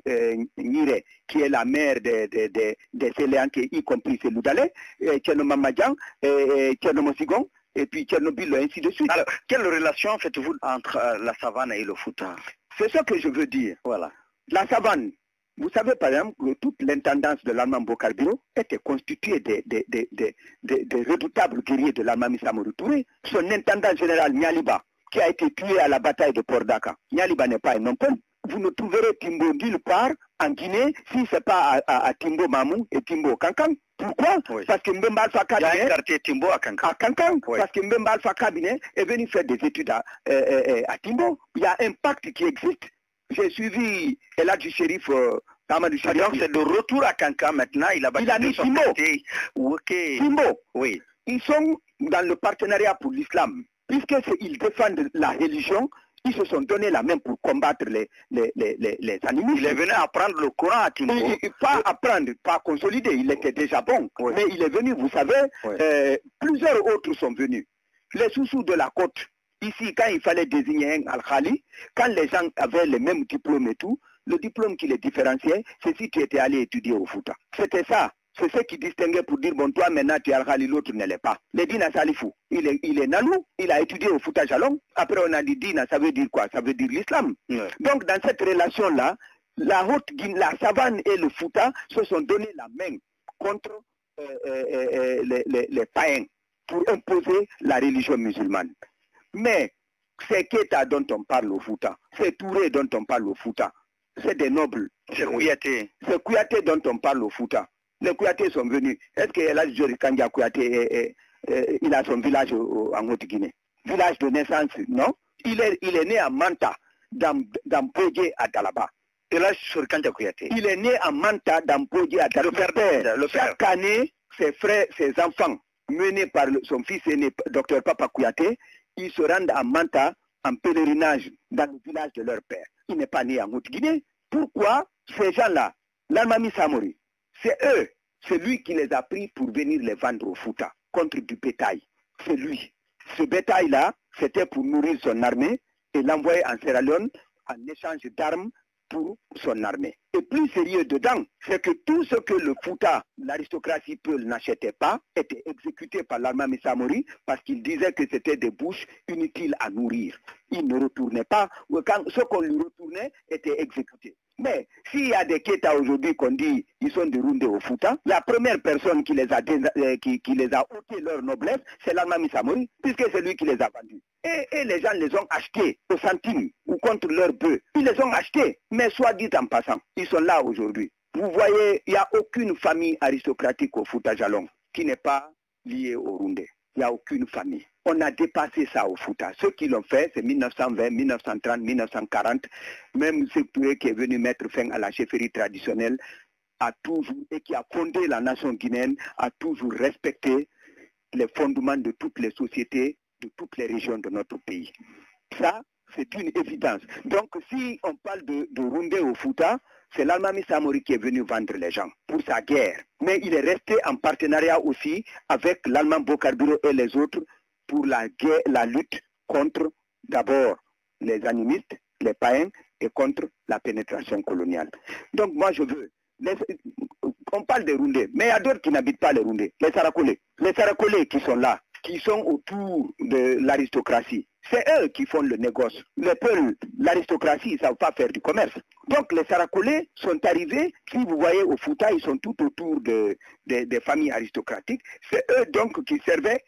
Nire, qui est la mère des Séléanké, y compris Selou Dalé, Tchernomamadjan, Tchernomosigon, et puis Tchernobyl, ainsi de suite. Alors, quelle relation faites-vous entre la savane et le Fouta? C'est ce que je veux dire. Voilà. La savane, Vous savez par exemple que toute l'intendance de l'Allemand Bokarbiro était constituée des redoutables guerriers de l'Allemand Samori Touré. Son intendant général Nialiba, qui a été tué à la bataille de Port Daka. Nialiba n'est pas un homme. Vous ne trouverez Timbo nulle part en Guinée si ce n'est pas à Timbo Mamou et Timbo Kankan. Pourquoi? Oui. Parce que Mbemba Alpha Cabinet... Il y a un quartier Timbo à Kankan. À Kankan, oui. Parce que Mbemba Alpha Cabinet est venu faire des études à Timbo. Il y a un pacte qui existe. J'ai suivi Eladji Chérif Amadou Chérif. Donc c'est de retour à Kankan maintenant. Il a mis Timbo. Okay. Timbo. Oui. Ils sont dans le partenariat pour l'islam. Puisqu'ils défendent la religion, ils se sont donné la main pour combattre les animistes. Il est venu apprendre le Coran à Timbo. Pas apprendre, pas consolider, il était déjà bon. Oui. Mais il est venu, vous savez, oui. Plusieurs autres sont venus. Les sous-sous de la côte, ici, quand il fallait désigner un Al-Khali, quand les gens avaient les mêmes diplômes et tout, le diplôme qui les différenciait, c'est si tu étais allé étudier au Fouta. C'était ça. C'est ce qui distinguait pour dire, bon, toi maintenant tu es Al-Khali, l'autre ne l'est pas. Le Dina Salifou, il est Nalou, il a étudié au Fouta Jalong. Après on a dit Dina, ça veut dire quoi? Ça veut dire l'islam. Donc dans cette relation-là, la savane et le Fouta se sont donné la main contre les païens pour imposer la religion musulmane. Mais c'est Keita dont on parle au Fouta, c'est Touré dont on parle au Fouta, c'est des nobles. C'est Kouyaté. C'est Kouyaté dont on parle au Fouta. Les Kouyatés sont venus. Est-ce que Eladji Jori Kandja Kouyaté, il a son village en Haute-Guinée? Village de naissance, non? Il est né à Manta, dans Podje à Dalaba. Eladji Jori Kandja Kouyaté. Il est né à Manta, dans Podje à Dalaba. Chaque année, ses frères, ses enfants, menés par son fils aîné, Dr Papa Kouyaté, ils se rendent à Manta en pèlerinage dans le village de leur père. Il n'est pas né en Haute-Guinée. Pourquoi ces gens-là, l'Almami Samori, c'est eux, c'est lui qui les a pris pour venir les vendre au Fouta contre du bétail. C'est lui. Ce bétail-là, c'était pour nourrir son armée et l'envoyer en Sierra Leone en échange d'armes pour son armée. Et plus sérieux dedans, c'est que tout ce que le Fouta, l'aristocratie Peul n'achetait pas, était exécuté par l'Almami Samori parce qu'il disait que c'était des bouches inutiles à nourrir. Il ne retournait pas, ce qu'on lui retournait était exécuté. Mais s'il y a des Keita aujourd'hui qu'on dit ils sont déroulés au Fouta, la première personne qui les a ôté leur noblesse, c'est l'Almami Samori, puisque c'est lui qui les a vendus. Et les gens les ont achetés au centime ou contre leur bœuf. Ils les ont achetés, mais soit dit en passant, ils sont là aujourd'hui. Vous voyez, il n'y a aucune famille aristocratique au Fouta Jalong qui n'est pas liée au Rundé. Il n'y a aucune famille. On a dépassé ça au Fouta. Ceux qui l'ont fait, c'est 1920, 1930, 1940. Même ce qui est venu mettre fin à la chefferie traditionnelle a toujours, et qui a fondé la nation guinéenne, a toujours respecté les fondements de toutes les sociétés, de toutes les régions de notre pays. Ça, c'est une évidence. Donc, si on parle de Rundé au Fouta, c'est l'Almami Samori qui est venu vendre les gens pour sa guerre. Mais il est resté en partenariat aussi avec l'Allemand Bokarbiro et les autres pour la guerre, la lutte contre d'abord les animistes, les païens et contre la pénétration coloniale. Donc moi je veux, on parle des Rundés, mais il y a d'autres qui n'habitent pas les Rundés, les Sarakolés. Les Sarakolés qui sont là, qui sont autour de l'aristocratie, c'est eux qui font le négoce. Les peuples, l'aristocratie, ils ne savent pas faire du commerce. Donc les Sarakolés sont arrivés, si vous voyez au Fouta, ils sont tout autour des familles aristocratiques. C'est eux donc qui servaient,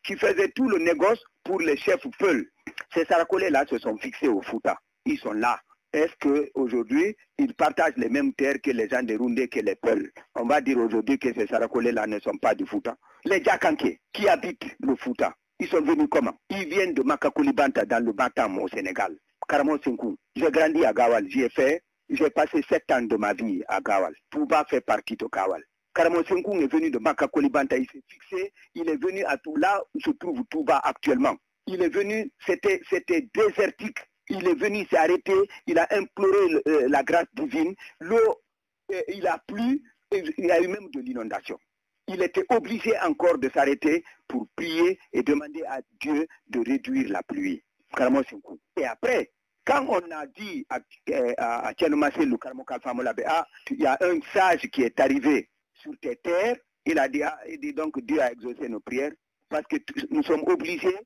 qui faisaient tout le négoce pour les chefs Peul. Ces Sarakolés-là se sont fixés au Fouta. Ils sont là. Est-ce qu'aujourd'hui, ils partagent les mêmes terres que les gens de Rundé, que les Peul? On va dire aujourd'hui que ces Sarakolés-là ne sont pas du Fouta. Les Djakanké, qui habitent le Fouta, ils sont venus comment? Ils viennent de Makakoulibanta dans le Batam au Sénégal. Karamo Senkou, j'ai grandi à Gawal, j'ai passé 7 ans de ma vie à Gawal. Touba fait partie de Gawal. Karamo Senkou est venu de Makakoulibanta, il s'est fixé, il est venu à tout là où se trouve Touba actuellement. Il est venu, c'était désertique. Il est venu, il s'est arrêté, il a imploré la grâce divine. L'eau, il a plu, et il y a eu même de l'inondation. Il était obligé encore de s'arrêter pour prier et demander à Dieu de réduire la pluie. Et après, quand on a dit à Tchanomassé, le Karamo Kalfamolabe, il y a un sage qui est arrivé sur tes terres, il a dit donc Dieu a exaucé nos prières, parce que nous sommes obligés,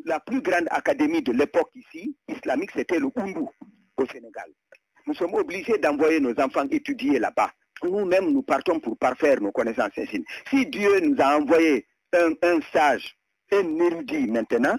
la plus grande académie de l'époque ici, islamique, c'était le Oundou au Sénégal. nous sommes obligés d'envoyer nos enfants étudier là-bas. Nous-mêmes, nous partons pour parfaire nos connaissances insignes. Si Dieu nous a envoyé un sage, un érudit maintenant,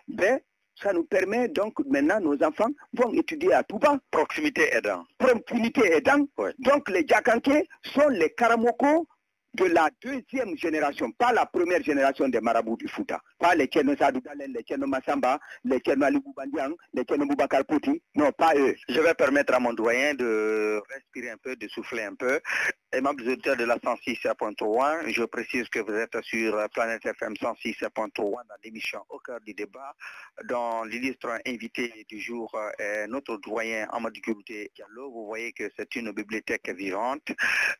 ben, ça nous permet donc maintenant, nos enfants vont étudier à tout bas. Proximité aidant. Proximité aidant. Ouais. Donc les Djakanké sont les Karamoko de la deuxième génération, pas la première génération des marabouts du Fouta. Pas les Tcherno Sadou Dalen, les Tcherno Massamba, les Tcherno Ali Boubandiang, les Tcherno Boubacar Pouti. Non, pas eux. Je vais permettre à mon doyen de respirer un peu, de souffler un peu. Aimable auditeurs de la 106.3, je précise que vous êtes sur Planète FM 106.3 dans l'émission Au cœur du débat, dont l'illustre invité du jour est notre doyen Amadou Kourouté Diallo. Vous voyez que c'est une bibliothèque vivante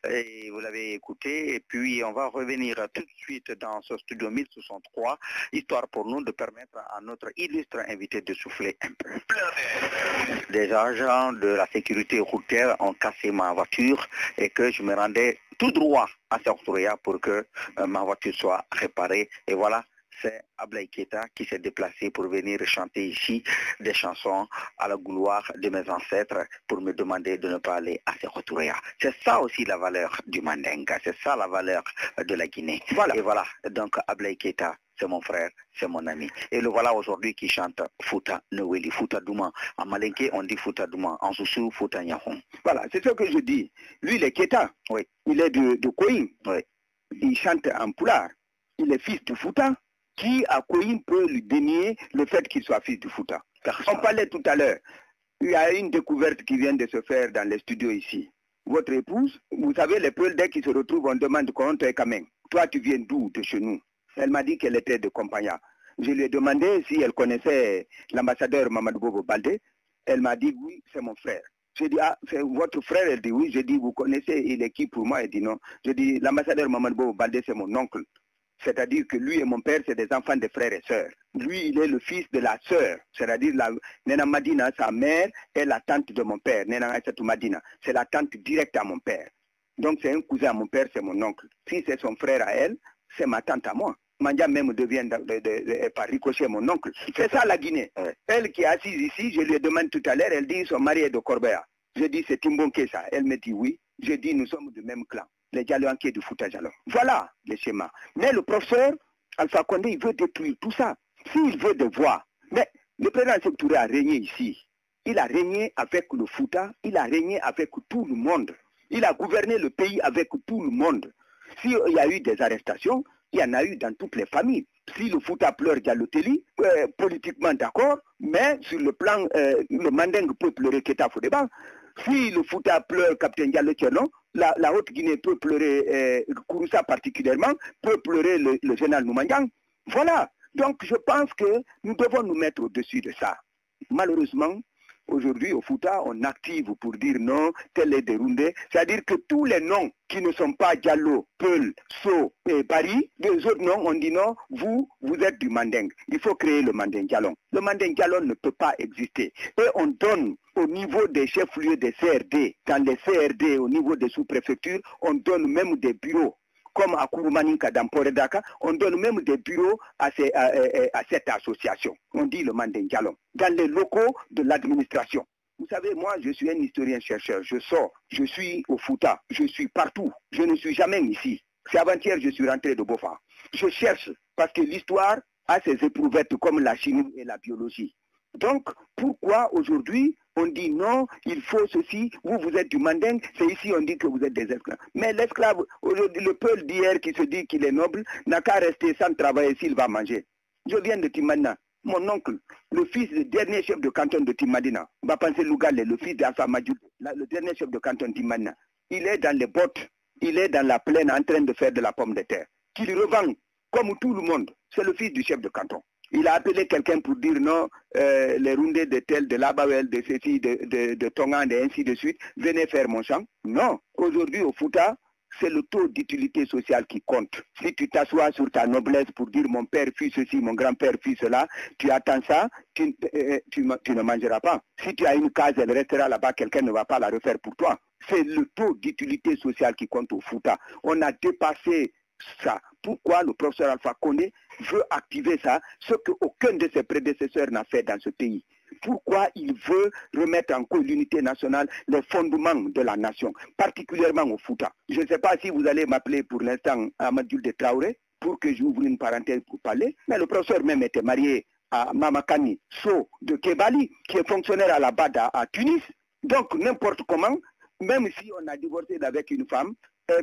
et vous l'avez écouté. Et puis on va revenir tout de suite dans ce studio 1063, histoire pour nous de permettre à notre illustre invité de souffler un peu. Des agents de la sécurité routière ont cassé ma voiture et que je me rendais tout droit à Sertoria pour que ma voiture soit réparée. Et voilà, c'est Ablaye Keita qui s'est déplacé pour venir chanter ici des chansons à la gloire de mes ancêtres pour me demander de ne pas aller à Sertoria. C'est ça aussi la valeur du Mandinga, c'est ça la valeur de la Guinée. Voilà. Et voilà, donc Ablaye Keita, c'est mon frère, c'est mon ami. Et le voilà aujourd'hui qui chante Fouta Neweli, Fouta Douma. En malinké, on dit Fouta Douma. En Soussou, Fouta Nyahon. Voilà, c'est ce que je dis. Lui, il est Keita. Oui. Il est de Koïm. Oui. Il chante en Poulard. Il est fils de Fouta. Qui à Koïm peut lui dénier le fait qu'il soit fils de Fouta? On parlait tout à l'heure. Il y a une découverte qui vient de se faire dans les studios ici. Votre épouse, vous savez, les Peuls, dès qu'ils se retrouvent, on demande comment tu es quand même. Toi, tu viens d'où? De chez nous. Elle m'a dit qu'elle était de Compagna. Je lui ai demandé si elle connaissait l'ambassadeur Mamadou Bobo Baldé. Elle m'a dit oui, c'est mon frère. J'ai dit, ah, c'est votre frère? Elle dit oui. J'ai dit, vous connaissez, il est qui pour moi? Elle dit non. J'ai dit, l'ambassadeur Mamadou Bobo Baldé, c'est mon oncle. C'est-à-dire que lui et mon père, c'est des enfants de frères et sœurs. Lui, il est le fils de la sœur. C'est-à-dire, Nena Madina, sa mère, est la tante de mon père. Nena Aïssatou Madina, c'est la tante directe à mon père. Donc, c'est un cousin à mon père, c'est mon oncle. Si c'est son frère à elle, c'est ma tante à moi. Mandia même devient par ricochet mon oncle. C'est ça la Guinée. Ouais. Elle qui est assise ici, je lui ai demandé tout à l'heure, elle dit son mari est de Corbeya. Je dis c'est Timbonke ça. Elle me dit oui. Je dis nous sommes du même clan. Les Dialoanké du Fouta Diallo. Voilà le schéma. Mais le professeur Alpha Condé, il veut détruire tout ça. S'il veut des voix. Mais le président Sékou Touré a régné ici. Il a régné avec le Fouta, il a régné avec tout le monde. Il a gouverné le pays avec tout le monde. S'il y a eu des arrestations, il y en a eu dans toutes les familles. Si le Fouta pleure Diallo Telli, politiquement d'accord, mais sur le plan, le Manding peut pleurer Keita Fodeba. Si le Fouta pleure Capitaine Diallo Tcherno, la Haute-Guinée peut pleurer Kouroussa particulièrement, peut pleurer le général Noumanyang. Voilà. Donc je pense que nous devons nous mettre au-dessus de ça. Malheureusement, aujourd'hui au Fouta, on active pour dire non, tel est Déroundé. C'est-à-dire que tous les noms qui ne sont pas Diallo, Peul, So et Paris, les autres noms, on dit non, vous êtes du Manding. Il faut créer le Manding Dialon. Le Manding Dialon ne peut pas exister. Et on donne au niveau des chefs-lieux des CRD, dans les CRD, au niveau des sous-préfectures, on donne même des bureaux. Comme à Kouroumaninka dans Poredaka, on donne même des bureaux à cette association. On dit le Manding Dialon. Dans les locaux de l'administration. Vous savez, moi, je suis un historien-chercheur. Je sors, je suis au Fouta, je suis partout. Je ne suis jamais ici. C'est avant-hier je suis rentré de Bofa. Je cherche parce que l'histoire a ses éprouvettes comme la chimie et la biologie. Donc, pourquoi aujourd'hui on dit non, il faut ceci, vous êtes du Manding, c'est ici on dit que vous êtes des esclaves. Mais l'esclave, aujourd'hui, le peuple d'hier qui se dit qu'il est noble, n'a qu'à rester sans travailler s'il va manger. Je viens de Timadina. Mon oncle, le fils du dernier chef de canton de Timadina, Bapansé Lougale, le fils d'Alpha Madjou, le dernier chef de canton de Timadina, il est dans les bottes, il est dans la plaine en train de faire de la pomme de terre, qu'il revend comme tout le monde. C'est le fils du chef de canton. Il a appelé quelqu'un pour dire non, les Roundés de tel, de Labawel, de ceci, de Tongan, et ainsi de suite, venez faire mon champ. Non, aujourd'hui au Fouta, c'est le taux d'utilité sociale qui compte. Si tu t'assois sur ta noblesse pour dire mon père fit ceci, mon grand-père fit cela, tu attends ça, tu ne mangeras pas. Si tu as une case, elle restera là-bas, quelqu'un ne va pas la refaire pour toi. C'est le taux d'utilité sociale qui compte au Fouta. On a dépassé ça. Pourquoi le professeur Alpha Condé veut activer ça, ce qu'aucun de ses prédécesseurs n'a fait dans ce pays. pourquoi il veut remettre en cause l'unité nationale, les fondements de la nation, particulièrement au Fouta. Je ne sais pas si vous allez m'appeler pour l'instant Amadou de Traoré, pour que j'ouvre une parenthèse pour parler, mais le professeur même était marié à Mamakani So de Kebali, qui est fonctionnaire à la BAD à Tunis. Donc n'importe comment, même si on a divorcé avec une femme,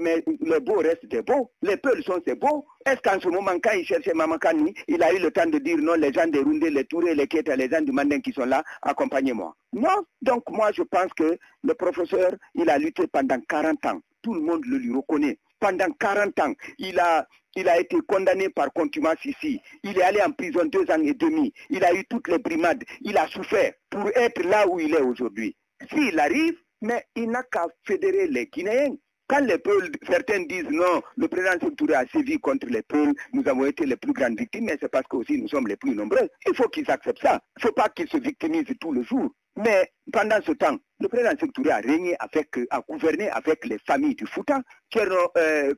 mais les beaux restent des beaux, les peuls sont des beaux. Est-ce qu'en ce moment, quand il cherchait Mamakani, il a eu le temps de dire non, les gens des Roundé, les Touré, les Kéta, les gens du Mandin qui sont là, accompagnez-moi? Non. Donc moi, je pense que le professeur, il a lutté pendant 40 ans. Tout le monde le lui reconnaît. Pendant 40 ans, il a été condamné par contumace ici. Il est allé en prison 2 ans et demi. Il a eu toutes les brimades. Il a souffert pour être là où il est aujourd'hui. S'il arrive, mais il n'a qu'à fédérer les Guinéens. Quand les Peuls, certains disent non, le président Sékou Touré a sévi contre les Peuls, nous avons été les plus grandes victimes, mais c'est parce que aussi nous sommes les plus nombreux. Il faut qu'ils acceptent ça. Il ne faut pas qu'ils se victimisent tout le jour. Mais pendant ce temps, le président Sékou Touré a régné a gouverné avec les familles du Fouta, le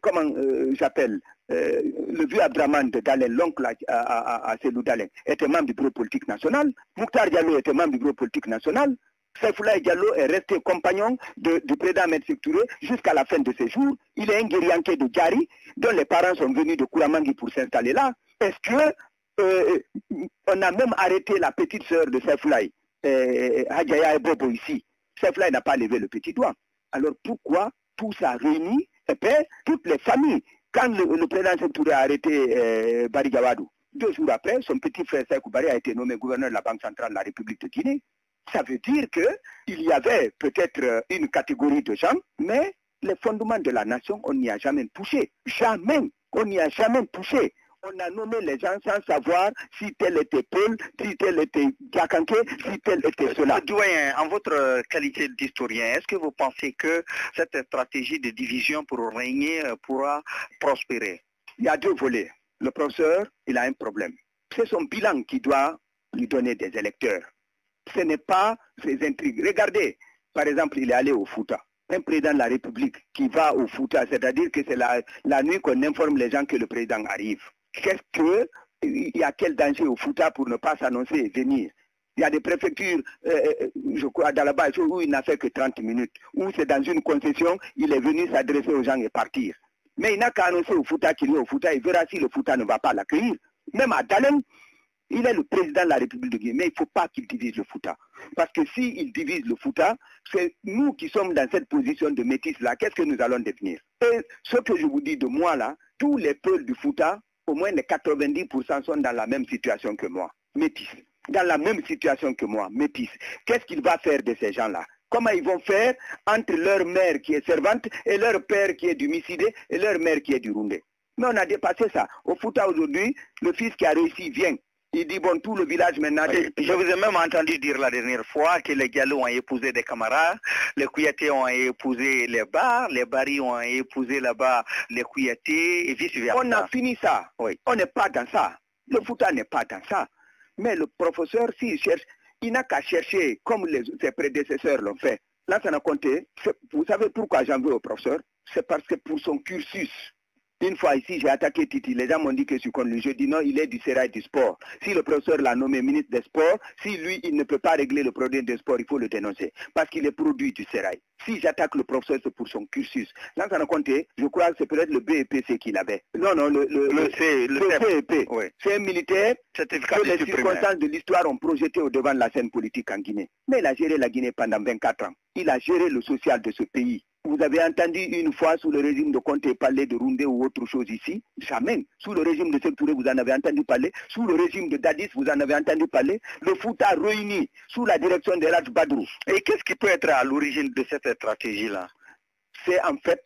vieux Abdraman de Dalen, l'oncle à Cellou Dalen, était membre du bureau politique national. Mouktar Diallo était membre du bureau politique national. Saifoulaye Diallo est resté compagnon du président Ahmed Sékou Touré jusqu'à la fin de ses jours. Il est un guerrier de Djari, dont les parents sont venus de Kouramangui pour s'installer là. Est-ce que on a même arrêté la petite sœur de Saifoulaye, Hadjaya Bobo ici? Saifoulaye n'a pas levé le petit doigt. Alors pourquoi tout ça réunit? Et puis toutes les familles, quand le président Sékou Touré a arrêté Bari Gawadou, 2 jours après, son petit frère Sékou Bari a été nommé gouverneur de la Banque centrale de la République de Guinée. Ça veut dire qu'il y avait peut-être une catégorie de gens, mais les fondements de la nation, on n'y a jamais touché. Jamais. On n'y a jamais touché. On a nommé les gens sans savoir si tel était Paul, si tel était Diakanké, si tel était cela. Doyen, en votre qualité d'historien, est-ce que vous pensez que cette stratégie de division pour régner pourra prospérer? Il y a 2 volets. Le professeur, il a un problème. C'est son bilan qui doit lui donner des électeurs. Ce n'est pas ces intrigues. Regardez, par exemple, il est allé au Fouta. Un président de la République qui va au Fouta, c'est-à-dire que c'est la nuit qu'on informe les gens que le président arrive. Il y a quel danger au Fouta pour ne pas s'annoncer et venir? Il y a des préfectures, je crois, dans la base où il n'a fait que 30 minutes, où c'est dans une concession, il est venu s'adresser aux gens et partir. Mais il n'a qu'à annoncer au Fouta qu'il est au Fouta, il verra si le Fouta ne va pas l'accueillir. Même à Dalen, il est le président de la République de Guinée, mais il ne faut pas qu'il divise le Fouta. Parce que s'il divise le Fouta, c'est nous qui sommes dans cette position de métis-là, qu'est-ce que nous allons devenir? Et ce que je vous dis de moi là, tous les peuples du Fouta, au moins les 90% sont dans la même situation que moi, métis. Dans la même situation que moi, métis. Qu'est-ce qu'il va faire de ces gens-là? Comment ils vont faire entre leur mère qui est servante et leur père qui est du Missidé et leur mère qui est du Roundé? Mais on a dépassé ça. Au Fouta aujourd'hui, le fils qui a réussi vient. Il dit, bon, tout le village maintenant... Je vous ai même entendu dire la dernière fois que les Diallo ont épousé des camarades, les Kouyaté ont épousé les Bari ont épousé là-bas les Kouyaté et vice-versa. On a fini ça. Oui. On n'est pas dans ça. Le Fouta n'est pas dans ça. Mais le professeur, s'il cherche, il n'a qu'à chercher comme ses prédécesseurs l'ont fait. Là, ça n'a compté. Vous savez pourquoi j'en veux au professeur? C'est parce que pour son cursus, une fois ici, j'ai attaqué Titi. Les gens m'ont dit que je suis contre lui. Je dis non, il est du sérail du sport. Si le professeur l'a nommé ministre des Sports, si lui, il ne peut pas régler le problème des sports, il faut le dénoncer. Parce qu'il est produit du sérail. Si j'attaque le professeur, c'est pour son cursus. Là, ça n'a compté. Je crois que c'est peut-être le BEPC qu'il avait. Non, le CEP. Oui. C'est un militaire que les circonstances de l'histoire ont projeté au devant de la scène politique en Guinée. Mais il a géré la Guinée pendant 24 ans. Il a géré le social de ce pays. Vous avez entendu une fois sous le régime de Conté parler de Roundé ou autre chose ici? Jamais. Sous le régime de Sékou Touré, vous en avez entendu parler. Sous le régime de Dadis, vous en avez entendu parler. Le Fouta réuni sous la direction de Raj Badrou. Et qu'est-ce qui peut être à l'origine de cette stratégie-là? C'est en fait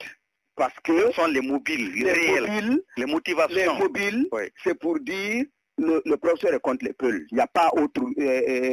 parce que... Ce sont les mobiles réels, les motivations. Les mobiles, oui. C'est pour dire le professeur est contre les Peuls. Il n'y a pas autre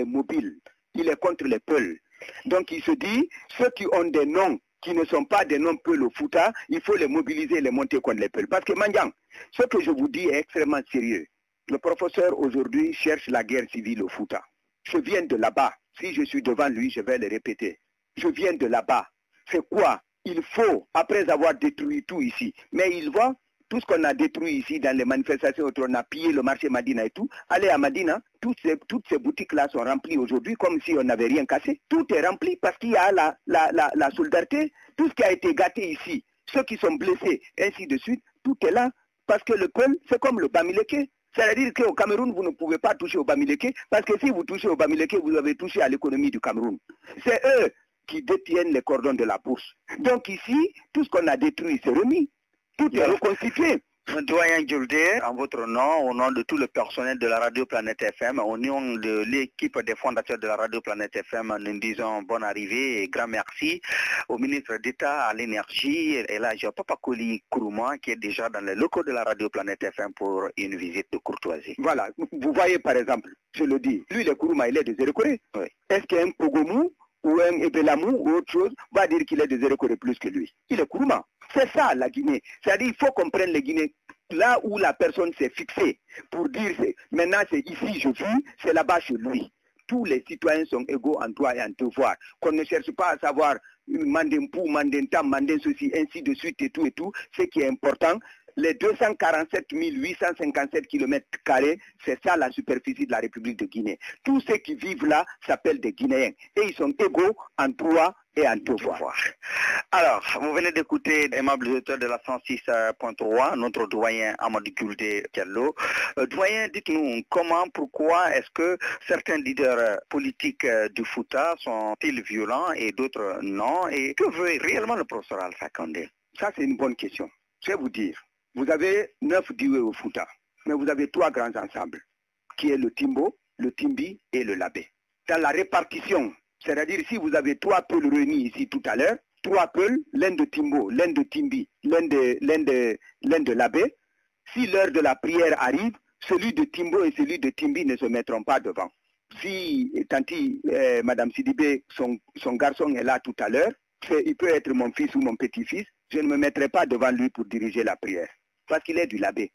mobile. Il est contre les Peuls. Donc il se dit, ceux qui ont des noms qui ne sont pas des noms Peuls au Fouta, il faut les mobiliser et les monter contre les Peuls. Parce que Mandiang, ce que je vous dis est extrêmement sérieux. Le professeur aujourd'hui cherche la guerre civile au Fouta. Je viens de là-bas. Si je suis devant lui, je vais le répéter. Je viens de là-bas. C'est quoi? Il faut, après avoir détruit tout ici, mais il voit tout ce qu'on a détruit ici dans les manifestations, on a pillé le marché Madina et tout. Allez à Madina, toutes ces boutiques-là sont remplies aujourd'hui comme si on n'avait rien cassé. Tout est rempli parce qu'il y a la solidarité. Tout ce qui a été gâté ici, ceux qui sont blessés, ainsi de suite, tout est là. Parce que le Peul, c'est comme le Bamileke. C'est-à-dire qu'au Cameroun, vous ne pouvez pas toucher au Bamileke, parce que si vous touchez au Bamileke, vous avez touché à l'économie du Cameroun. C'est eux qui détiennent les cordons de la bourse. Donc ici, tout ce qu'on a détruit, c'est remis. Tout est reconstitué. Doyen Djoldé, en votre nom, au nom de tout le personnel de la Radio Planète FM, au nom de l'équipe des fondateurs de la Radio Planète FM, nous disons bonne arrivée et grand merci au ministre d'État à l'énergie, Elhadji Papakoli Kourouma, qui est déjà dans les locaux de la Radio Planète FM pour une visite de courtoisie. Voilà, vous voyez par exemple, je le dis, lui le Kourouma, il est de Zérekoré. Oui. Est-ce qu'un Pogomou ou un Ebelamou ou autre chose va dire qu'il est de Zérekoré plus que lui? Il est Kourouma. C'est ça la Guinée. C'est-à-dire qu'il faut comprendre les Guinéens. Là où la personne s'est fixée pour dire maintenant c'est ici je vis, c'est là-bas chez lui. Tous les citoyens sont égaux en droit et en devoir. Qu'on ne cherche pas à savoir Mandempou, Mandentam, Manden ceci, ainsi de suite et tout. Ce qui est important, les 247 857 km², c'est ça la superficie de la République de Guinée. Tous ceux qui vivent là s'appellent des Guinéens. Et ils sont égaux en droit et en devoir. Alors, vous venez d'écouter, aimable auditeur de la 106.3, notre doyen Amadou Djoldé Diallo. Doyen, dites-nous comment, pourquoi est-ce que certains leaders politiques du Fouta sont-ils violents et d'autres non? Et que veut réellement le professeur Alpha Condé? Ça, c'est une bonne question. Je vais vous dire. Vous avez 9 Dioué au Fouta, mais vous avez 3 grands ensembles, qui est le Timbo, le Timbi et le Labé. Dans la répartition, c'est-à-dire si vous avez 3 peuls réunis ici tout à l'heure, 3 peuls, l'un de Timbo, l'un de Timbi, l'un de Labé, si l'heure de la prière arrive, celui de Timbo et celui de Timbi ne se mettront pas devant. Si Tanti, Madame Sidibé, son garçon est là tout à l'heure, il peut être mon fils ou mon petit-fils, je ne me mettrai pas devant lui pour diriger la prière. Parce qu'il est du Labé.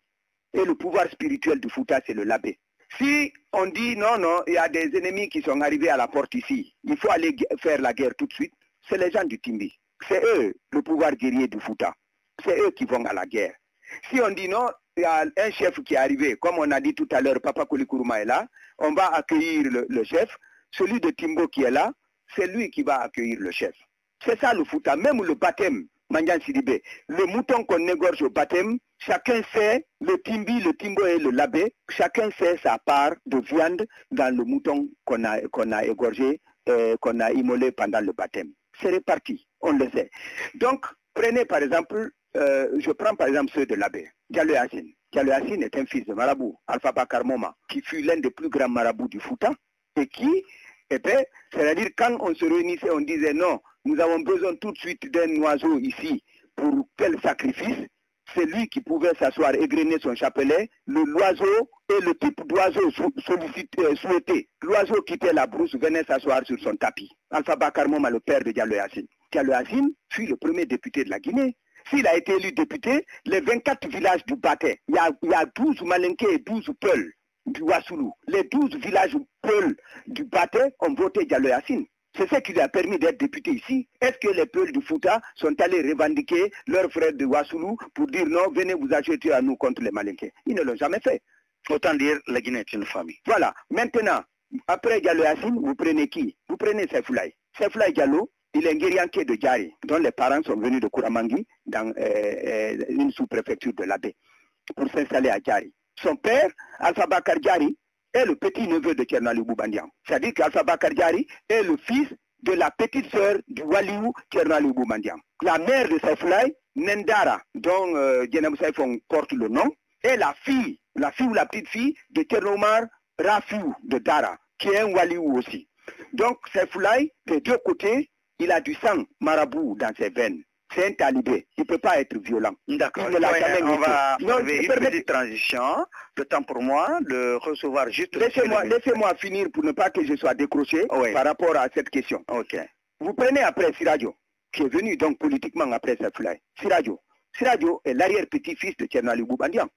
Et le pouvoir spirituel du Fouta, c'est le Labé. Si on dit non, il y a des ennemis qui sont arrivés à la porte ici, il faut aller faire la guerre tout de suite, c'est les gens du Timbi. C'est eux, le pouvoir guerrier du Fouta. C'est eux qui vont à la guerre. Si on dit non, il y a un chef qui est arrivé, comme on a dit tout à l'heure, Papakoli Kourouma est là, on va accueillir le chef. Celui de Timbo qui est là, c'est lui qui va accueillir le chef. C'est ça le Fouta, même le baptême. Mandian Sidibé, le mouton qu'on égorge au baptême, chacun sait, le Timbi, le Timbo et le Labé, chacun sait sa part de viande dans le mouton qu'on a égorgé, qu'on a immolé pendant le baptême. C'est réparti, on le sait. Donc, prenez par exemple, je prends par exemple ceux de Labé, Diallo Yacine. Diallo Yacine est un fils de marabout, Alpha Bakar Moma, qui fut l'un des plus grands marabouts du Fouta, et qui, c'est-à-dire quand on se réunissait, on disait non, nous avons besoin tout de suite d'un oiseau ici pour tel sacrifice. C'est lui qui pouvait s'asseoir, égrener son chapelet. L'oiseau et le type d'oiseau souhaité. L'oiseau quittait la brousse, venait s'asseoir sur son tapis. Alpha Bakar Moma, le père de Diallo Yacine. Diallo Yacine fut le premier député de la Guinée. S'il a été élu député, les 24 villages du Baté, il y a 12 Malinké et 12 Peuls du Wassoulou. Les 12 villages Peuls du Baté ont voté Diallo Yacine. C'est ce qui lui a permis d'être député ici. Est-ce que les Peuls du Fouta sont allés revendiquer leurs frères de Wassoulou pour dire non, venez vous acheter à nous contre les Malinké? Ils ne l'ont jamais fait. Autant dire, la Guinée est une famille. Voilà. Maintenant, après Diallo Yacine, vous prenez qui? Vous prenez Sefulaï. Sefulaï Diallo, il est un guerrier de Djari, dont les parents sont venus de Kouramangui, dans une sous-préfecture de l'Abbé, pour s'installer à Djari. Son père, Alpha Bakar Djari, est le petit-neveu de Thierno Boubandian. C'est-à-dire qu'Alpha Bakar Djari est le fils de la petite sœur du Waliou Thierno Boubandian. La mère de Sefulaï, Nendara, dont Djenem Saifon porte le nom, est la fille ou la petite-fille de Thiernomar Rafiou de Dara, qui est un Waliou aussi. Donc Sefulaï, des deux côtés, il a du sang marabout dans ses veines. C'est un talibé. Il ne peut pas être violent. D'accord. On va faire une petite transition. Le temps pour moi de recevoir juste... Laissez-moi finir pour ne pas que je sois décroché par rapport à cette question. Okay. Vous prenez après Siradio, qui est venu donc politiquement après Sefulaï. Siradio est l'arrière-petit-fils de Thierno Boubandian.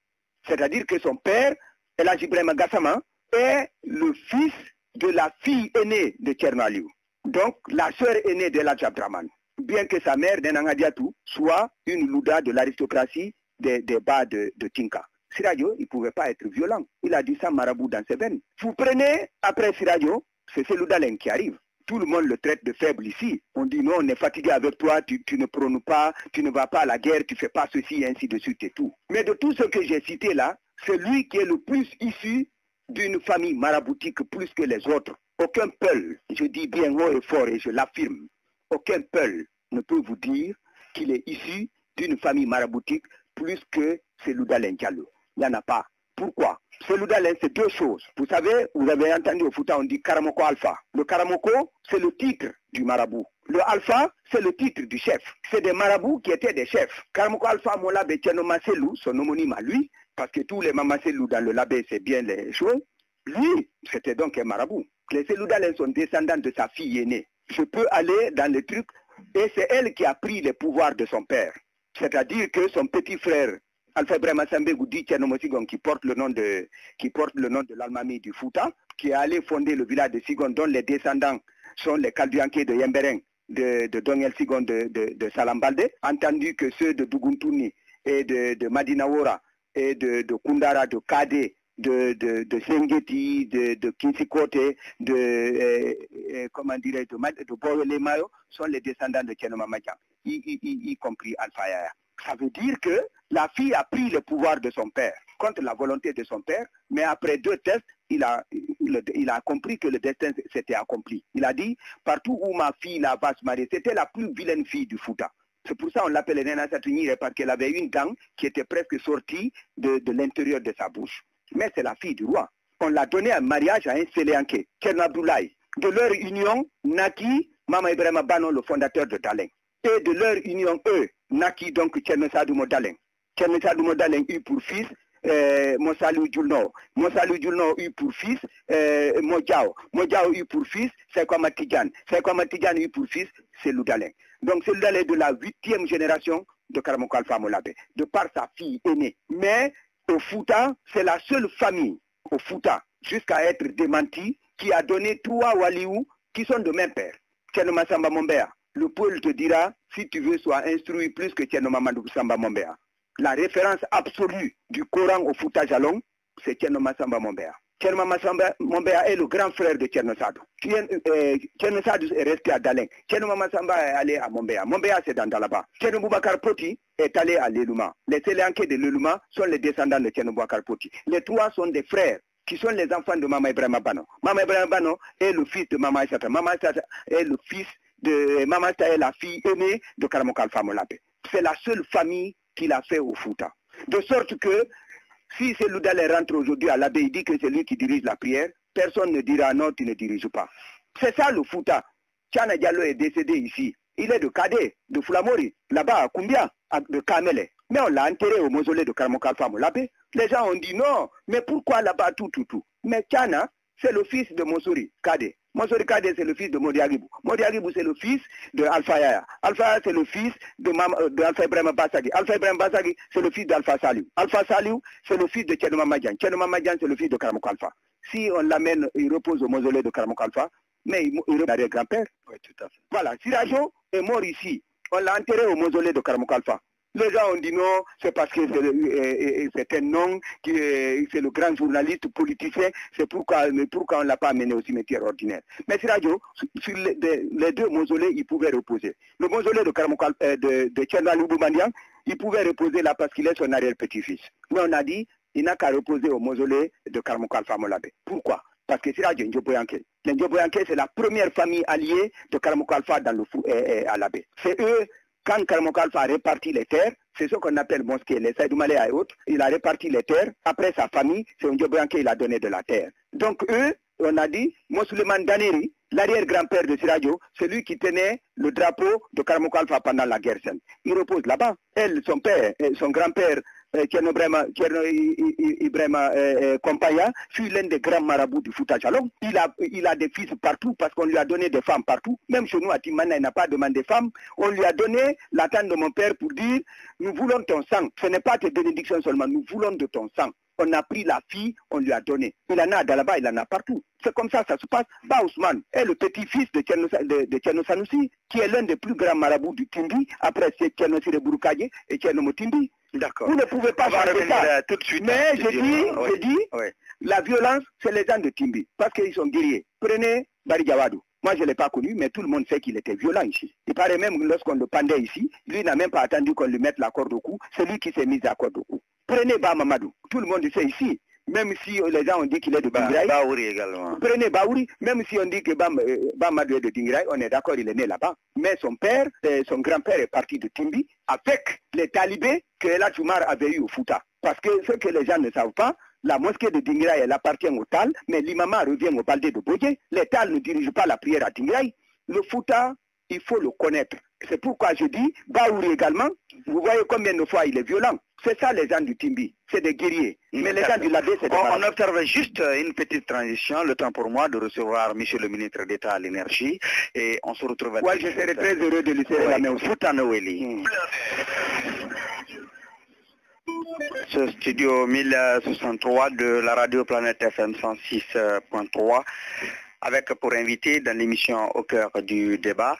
C'est-à-dire que son père, Elhadji Ibrahima Gassama, est le fils de la fille aînée de Thierno Aliou. Donc la sœur aînée d'Elhadji Abdraman. Bien que sa mère, Nenanga Diatou, soit une louda de l'aristocratie des bas de Tinka. Siradio, il ne pouvait pas être violent. Il a du sang marabout dans ses veines. Vous prenez, après Siradio, c'est Cellou Dalein qui arrive. Tout le monde le traite de faible ici. On dit non, on est fatigué avec toi, tu ne prônes pas, tu ne vas pas à la guerre, tu ne fais pas ceci, et ainsi de suite et tout. Mais de tout ce que j'ai cité là, c'est lui qui est le plus issu d'une famille maraboutique plus que les autres. Aucun Peul, je dis bien haut et fort et je l'affirme, aucun Peul ne peut vous dire qu'il est issu d'une famille maraboutique plus que Cellou Dalein Diallo. Il n'y en a pas. Pourquoi? Cellou Dalein, c'est deux choses. Vous savez, vous avez entendu au Fouta, on dit Karamoko Alpha. Le Karamoko, c'est le titre du marabout. Le Alpha, c'est le titre du chef. C'est des marabouts qui étaient des chefs. Karamoko Alpha Mola Betiano Maselou, son homonyme à lui, parce que tous les Mamaselou dans le labé, c'est bien les choses. Lui, c'était donc un marabout. Les Cellou Dalein sont descendants de sa fille aînée. Je peux aller dans le truc, et c'est elle qui a pris les pouvoirs de son père. C'est-à-dire que son petit frère, Alpha Ibrahima Sambé Goudi Tchernomosigon, qui porte le nom de l'Almami du Fouta, qui est allé fonder le village de Sigon, dont les descendants sont les Kalduanké de Yembereng, de Dongel Sigon de Salambalde, entendu que ceux de Duguntuni et de Madinawora et de Kundara, de Kade, de Sengeti, de Kinsikote, de Boyole Mayo, sont les descendants de Tchernomamadjan, y compris Alpha Yaya. Ça veut dire que la fille a pris le pouvoir de son père, contre la volonté de son père, mais après 2 tests, il a compris que le destin s'était accompli. Il a dit, partout où ma fille va se marier, c'était la plus vilaine fille du Fouta. C'est pour ça qu'on l'appelle Nena Satunire, parce qu'elle avait une dent qui était presque sortie de l'intérieur de sa bouche. Mais c'est la fille du roi. On l'a donnée en mariage à un Séléanké, Tchernaboulaye. De leur union, naquit Mama Ibrahima Bano, le fondateur de Dalein. Et de leur union, eux, naquit donc Tchernosadou Modalen. Tchernosadou Modalen eut pour fils Monsalou Djoulno. Monsalou Djoulno eut pour fils Modjao. Modjao eut pour fils Sekou Matidjan. Sekou Matidjan eut pour fils Cellou Dalein. Donc Cellou Dalein est de la 8e génération de Karamoko Alpha Molabé, de par sa fille aînée. Mais au Fouta, c'est la seule famille au Fouta, jusqu'à être démentie, qui a donné 3 Waliou qui sont de même père. Tcherno Massamba Mombea. Le peuple te dira, si tu veux, sois instruit plus que Tcherno Mamadou Samba Mombea. La référence absolue du Coran au Fouta Jalong, c'est Tcherno Massamba Mombea. Tcherno Massamba Mombea est le grand frère de Tcherno Sadou. Tcherno Sadou est resté à Dalein. Tcherno Massamba est allé à Mombea. Mombea, c'est dans Dalaba. Tcherno Boubacar Poti est allé à Lelouma. Les Séléanké de Lelouma sont les descendants de Tcherno Boubacar Poti. Les 3 sont des frères qui sont les enfants de Mama Ibrahima Bano. Mama Ibrahima Bano est le fils de Mama Issata. Mama Issata est le fils de Mama Issata, est la fille aînée de Karamoko Alpha Molabé. C'est la seule famille qu'il a fait au Fouta. De sorte que si Cellou Dalein rentre aujourd'hui à l'abbé, il dit que c'est lui qui dirige la prière, personne ne dira non, tu ne diriges pas. C'est ça le Fouta. Tchana Diallo est décédé ici. Il est de Kade, de Foulamori, là-bas à Koumbia, de Kamele. Mais on l'a enterré au mausolée de Karamoko Alpha Molabé. Les gens ont dit non, mais pourquoi là-bas tout. Mais Tchana, c'est le fils de Monsori Kade. Monsori Kade, c'est le fils de Modiagibou. Modiagibou, c'est le fils de Alpha Yaya. Alpha Yaya, c'est le fils de Alpha Ibrahima Bassagi. Alpha Ibrahima Bassagi, c'est le fils d'Alpha Saliou. Alpha Saliou, c'est le fils de Tcherno Mamadjan. Tcherno Mamadjan, c'est le fils de Karamoko Alpha. Si on l'amène, il repose au mausolée de Karamoko Alpha, mais il repose arrière-grand-père. Oui, tout à fait. Voilà, Sirajo est mort ici. On l'a enterré au mausolée de Karamoko Alpha. Les gens ont dit non, c'est parce que c'est un nom, c'est le grand journaliste politicien, c'est pourquoi on ne l'a pas amené au cimetière ordinaire. Mais Sirajo, sur les 2 mausolées, il pouvait reposer. Le mausolée de Tcherno Louboumandian, il pouvait reposer là parce qu'il est son arrière-petit-fils. Mais on a dit, il n'a qu'à reposer au mausolée de Karamoko Alpha Molabé. Pourquoi? Parce que Sirajo Ndjoboyanké. Les Ndjoboyanké, c'est la première famille alliée de Karamoko Alpha dans le à l'abbé. C'est eux. Quand Karamoko Alpha a réparti les terres, c'est ce qu'on appelle Mosquée, les Saïdou Malé et autres, il a réparti les terres, après sa famille, c'est Ndjoboyanké, il a donné de la terre. Donc eux, on a dit, Monsouleman Daneri, l'arrière-grand-père de Sirajo, celui qui tenait le drapeau de Karamoko Alpha pendant la guerre sainte. Il repose là-bas. Elle, son père, son grand-père, Tcherno Ibrahima Kompaya, fut l'un des grands marabouts du Fouta Jalong. Il a des fils partout parce qu'on lui a donné des femmes partout. Même chez nous à Timana, il n'a pas demandé des femmes. On lui a donné la tante de mon père pour dire, nous voulons ton sang. Ce n'est pas tes bénédictions seulement, nous voulons de ton sang. On a pris la fille, on lui a donné. Il en a là-bas, il en a partout. C'est comme ça se passe. Ba Ousmane est le petit-fils de Tcherno Sanoussi, qui est l'un des plus grands marabouts du Timbi. Après, c'est Tcherno Sire Bouroukaye et Tcherno Motimbi. D'accord. Vous ne pouvez pas changer ça. Tout de suite. Mais je dis, la violence, c'est les gens de Timbi, parce qu'ils sont guerriers. Prenez Bari Diawadou. Moi, je ne l'ai pas connu, mais tout le monde sait qu'il était violent ici. Il paraît même lorsqu'on le pendait ici, lui n'a même pas attendu qu'on lui mette la corde au cou, c'est lui qui s'est mis à corde au cou. Prenez Mamadou, tout le monde sait ici. Même si les gens ont dit qu'il est de Dingraï. Baouri également. Prenez Baouri, même si on dit que Mamadou est de Dingraï, on est d'accord, il est né là-bas. Mais son père, son grand-père est parti de Timbi avec les talibés que El Choumar avait eu au Fouta. Parce que ce que les gens ne savent pas, la mosquée de Dingraï, elle appartient au Tal, mais l'imama revient au Baldé de Bodje. Les Tal ne dirigent pas la prière à Dingraï. Le Fouta, il faut le connaître. C'est pourquoi je dis, Baouri également, vous voyez combien de fois il est violent. C'est ça les gens du Timbi, c'est des guerriers. Mais les gens du Labé, c'est des On observe juste une petite transition, le temps pour moi de recevoir Monsieur le ministre d'État à l'énergie et on se retrouve à... Oui, je serais très heureux de lui serrer la main aussi. Fouta Noëli. Ce studio 1063 de la radio Planète FM 106.3 avec pour invité dans l'émission Au cœur du débat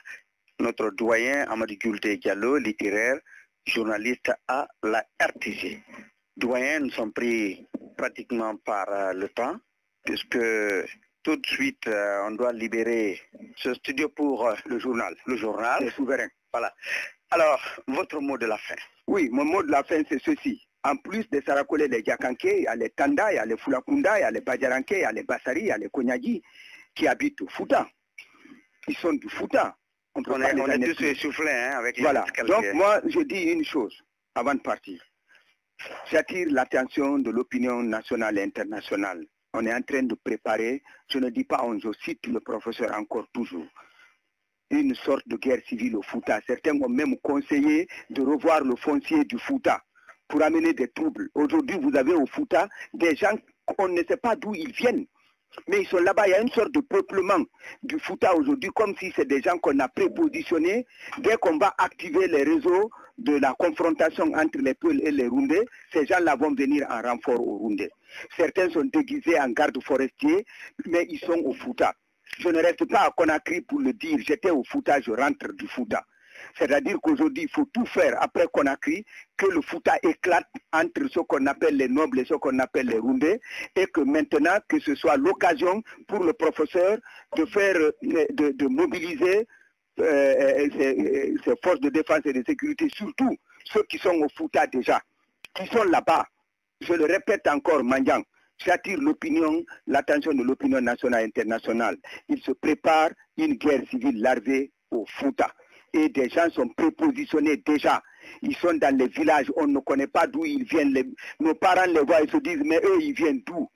notre doyen Amadou Gouldé Diallo, littéraire, journaliste à la RTG. Doyen, nous sommes pris pratiquement par le temps, puisque tout de suite, on doit libérer ce studio pour le journal. Le journal. C'est souverain. Voilà. Alors, votre mot de la fin. Oui, mon mot de la fin, c'est ceci. En plus des Sarakolé, les Diakanké, il y a les Tanda, il y a les Fulakunda, il y a les Badjaranké, il y a les Bassari, il y a les Konyagi qui habitent au Fouta. Ils sont du Fouta. On est tous essoufflés avec les voilà. Donc moi, je dis une chose avant de partir. J'attire l'attention de l'opinion nationale et internationale. On est en train de préparer, je ne dis pas on, je cite le professeur encore toujours, une sorte de guerre civile au Fouta. Certains ont même conseillé de revoir le foncier du Fouta pour amener des troubles. Aujourd'hui, vous avez au Fouta des gens qu'on ne sait pas d'où ils viennent. Mais ils sont là-bas, il y a une sorte de peuplement du Fouta aujourd'hui, comme si c'est des gens qu'on a prépositionnés. Dès qu'on va activer les réseaux de la confrontation entre les Peuls et les Roundés, ces gens-là vont venir en renfort aux Roundés. Certains sont déguisés en gardes forestiers, mais ils sont au Fouta. Je ne reste pas à Conakry pour le dire, j'étais au Fouta, je rentre du Fouta. C'est-à-dire qu'aujourd'hui, il faut tout faire après Conakry, que le Fouta éclate entre ce qu'on appelle les nobles et ce qu'on appelle les Roundés, et que maintenant, que ce soit l'occasion pour le professeur de faire, de mobiliser ses forces de défense et de sécurité, surtout ceux qui sont au Fouta déjà, qui sont là-bas. Je le répète encore, Mandiang, j'attire l'attention de l'opinion nationale et internationale. Il se prépare une guerre civile larvée au Fouta. Et des gens sont prépositionnés déjà. Ils sont dans les villages, on ne connaît pas d'où ils viennent. Nos parents les voient et se disent, mais eux, ils viennent d'où?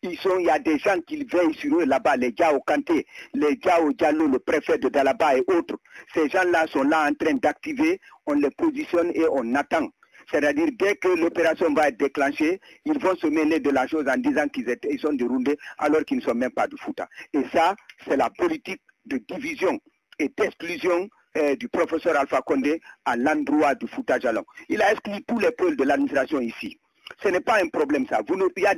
Il y a des gens qui veillent sur eux là-bas, les Diao Kanté, les Diao Diallo, le préfet de Dalaba et autres. Ces gens-là sont là en train d'activer, on les positionne et on attend. C'est-à-dire, dès que l'opération va être déclenchée, ils vont se mêler de la chose en disant qu'ils sont déroulés alors qu'ils ne sont même pas du Fouta. Et ça, c'est la politique de division et d'exclusion du professeur Alpha Condé à l'endroit du Fouta Jalon. Il a exclu tous les pôles de l'administration ici. Ce n'est pas un problème ça. Il y a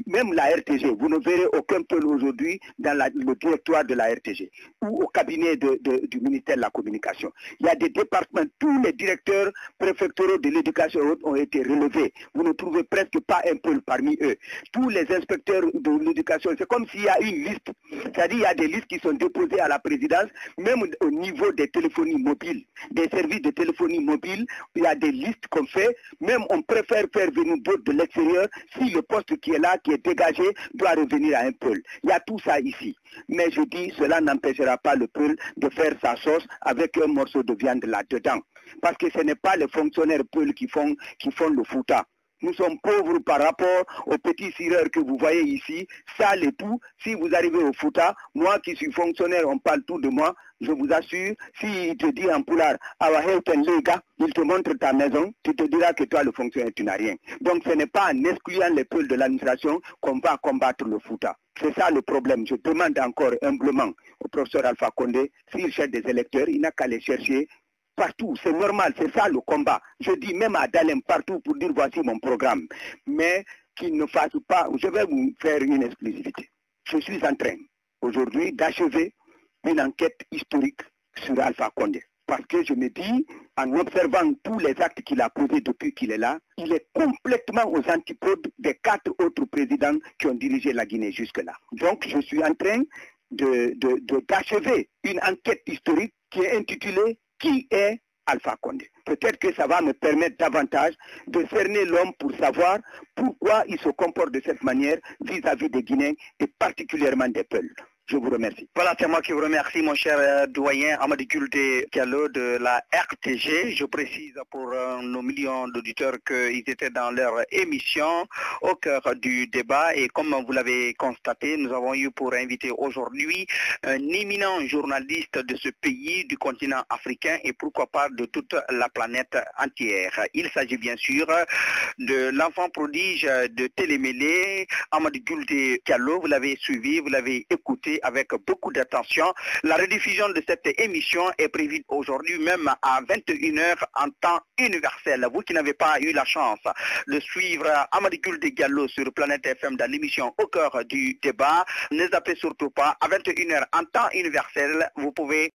même la RTG, vous ne verrez aucun pôle aujourd'hui dans le directoire de la RTG ou au cabinet du ministère de la Communication. Il y a des départements, tous les directeurs préfectoraux de l'éducation ont été relevés. Vous ne trouvez presque pas un pôle parmi eux. Tous les inspecteurs de l'éducation, c'est comme s'il y a une liste. C'est-à-dire il y a des listes qui sont déposées à la présidence, même au niveau des téléphonies mobiles, des services de téléphonie mobile, il y a des listes qu'on fait, même on préfère faire venir d'autres de l'extérieur si le poste qui est là, qui est dégagé, doit revenir à un pôle. Il y a tout ça ici. Mais je dis, cela n'empêchera pas le pôle de faire sa sauce avec un morceau de viande là-dedans. Parce que ce n'est pas les fonctionnaires pôles qui font le Fouta. Nous sommes pauvres par rapport aux petits sireurs que vous voyez ici, sales et tout. Si vous arrivez au Fouta, moi qui suis fonctionnaire, on parle tout de moi, je vous assure, s'il te dit en poulard, il te montre ta maison, tu te diras que toi le fonctionnaire, tu n'as rien. Donc ce n'est pas en excluant les pôles de l'administration qu'on va combattre le Fouta. C'est ça le problème. Je demande encore humblement au professeur Alpha Condé, s'il cherche des électeurs, il n'a qu'à les chercher partout, c'est normal, c'est ça le combat. Je dis même à Dalem partout pour dire voici mon programme. Mais qu'il ne fasse pas, je vais vous faire une exclusivité. Je suis en train aujourd'hui d'achever une enquête historique sur Alpha Condé. Parce que je me dis, en observant tous les actes qu'il a posés depuis qu'il est là, il est complètement aux antipodes des 4 autres présidents qui ont dirigé la Guinée jusque-là. Donc je suis en train d'achever une enquête historique qui est intitulée « Qui est Alpha Condé ?» Peut-être que ça va me permettre davantage de cerner l'homme pour savoir pourquoi il se comporte de cette manière vis-à-vis des Guinéens et particulièrement des peuples. Je vous remercie. Voilà, c'est moi qui vous remercie, mon cher doyen Amady Kuldé Diallo de la RTG. Je précise pour nos millions d'auditeurs qu'ils étaient dans leur émission au cœur du débat. Et comme vous l'avez constaté, nous avons eu pour inviter aujourd'hui un éminent journaliste de ce pays, du continent africain et pourquoi pas de toute la planète entière. Il s'agit bien sûr de l'enfant prodige de Télémélé, Amady Kuldé Diallo. Vous l'avez suivi, vous l'avez écouté avec beaucoup d'attention. La rediffusion de cette émission est prévue aujourd'hui même à 21 h en temps universel. Vous qui n'avez pas eu la chance de suivre Amady Kuldé Diallo sur Planète FM dans l'émission Au cœur du débat, ne zappez surtout pas. À 21 h en temps universel, vous pouvez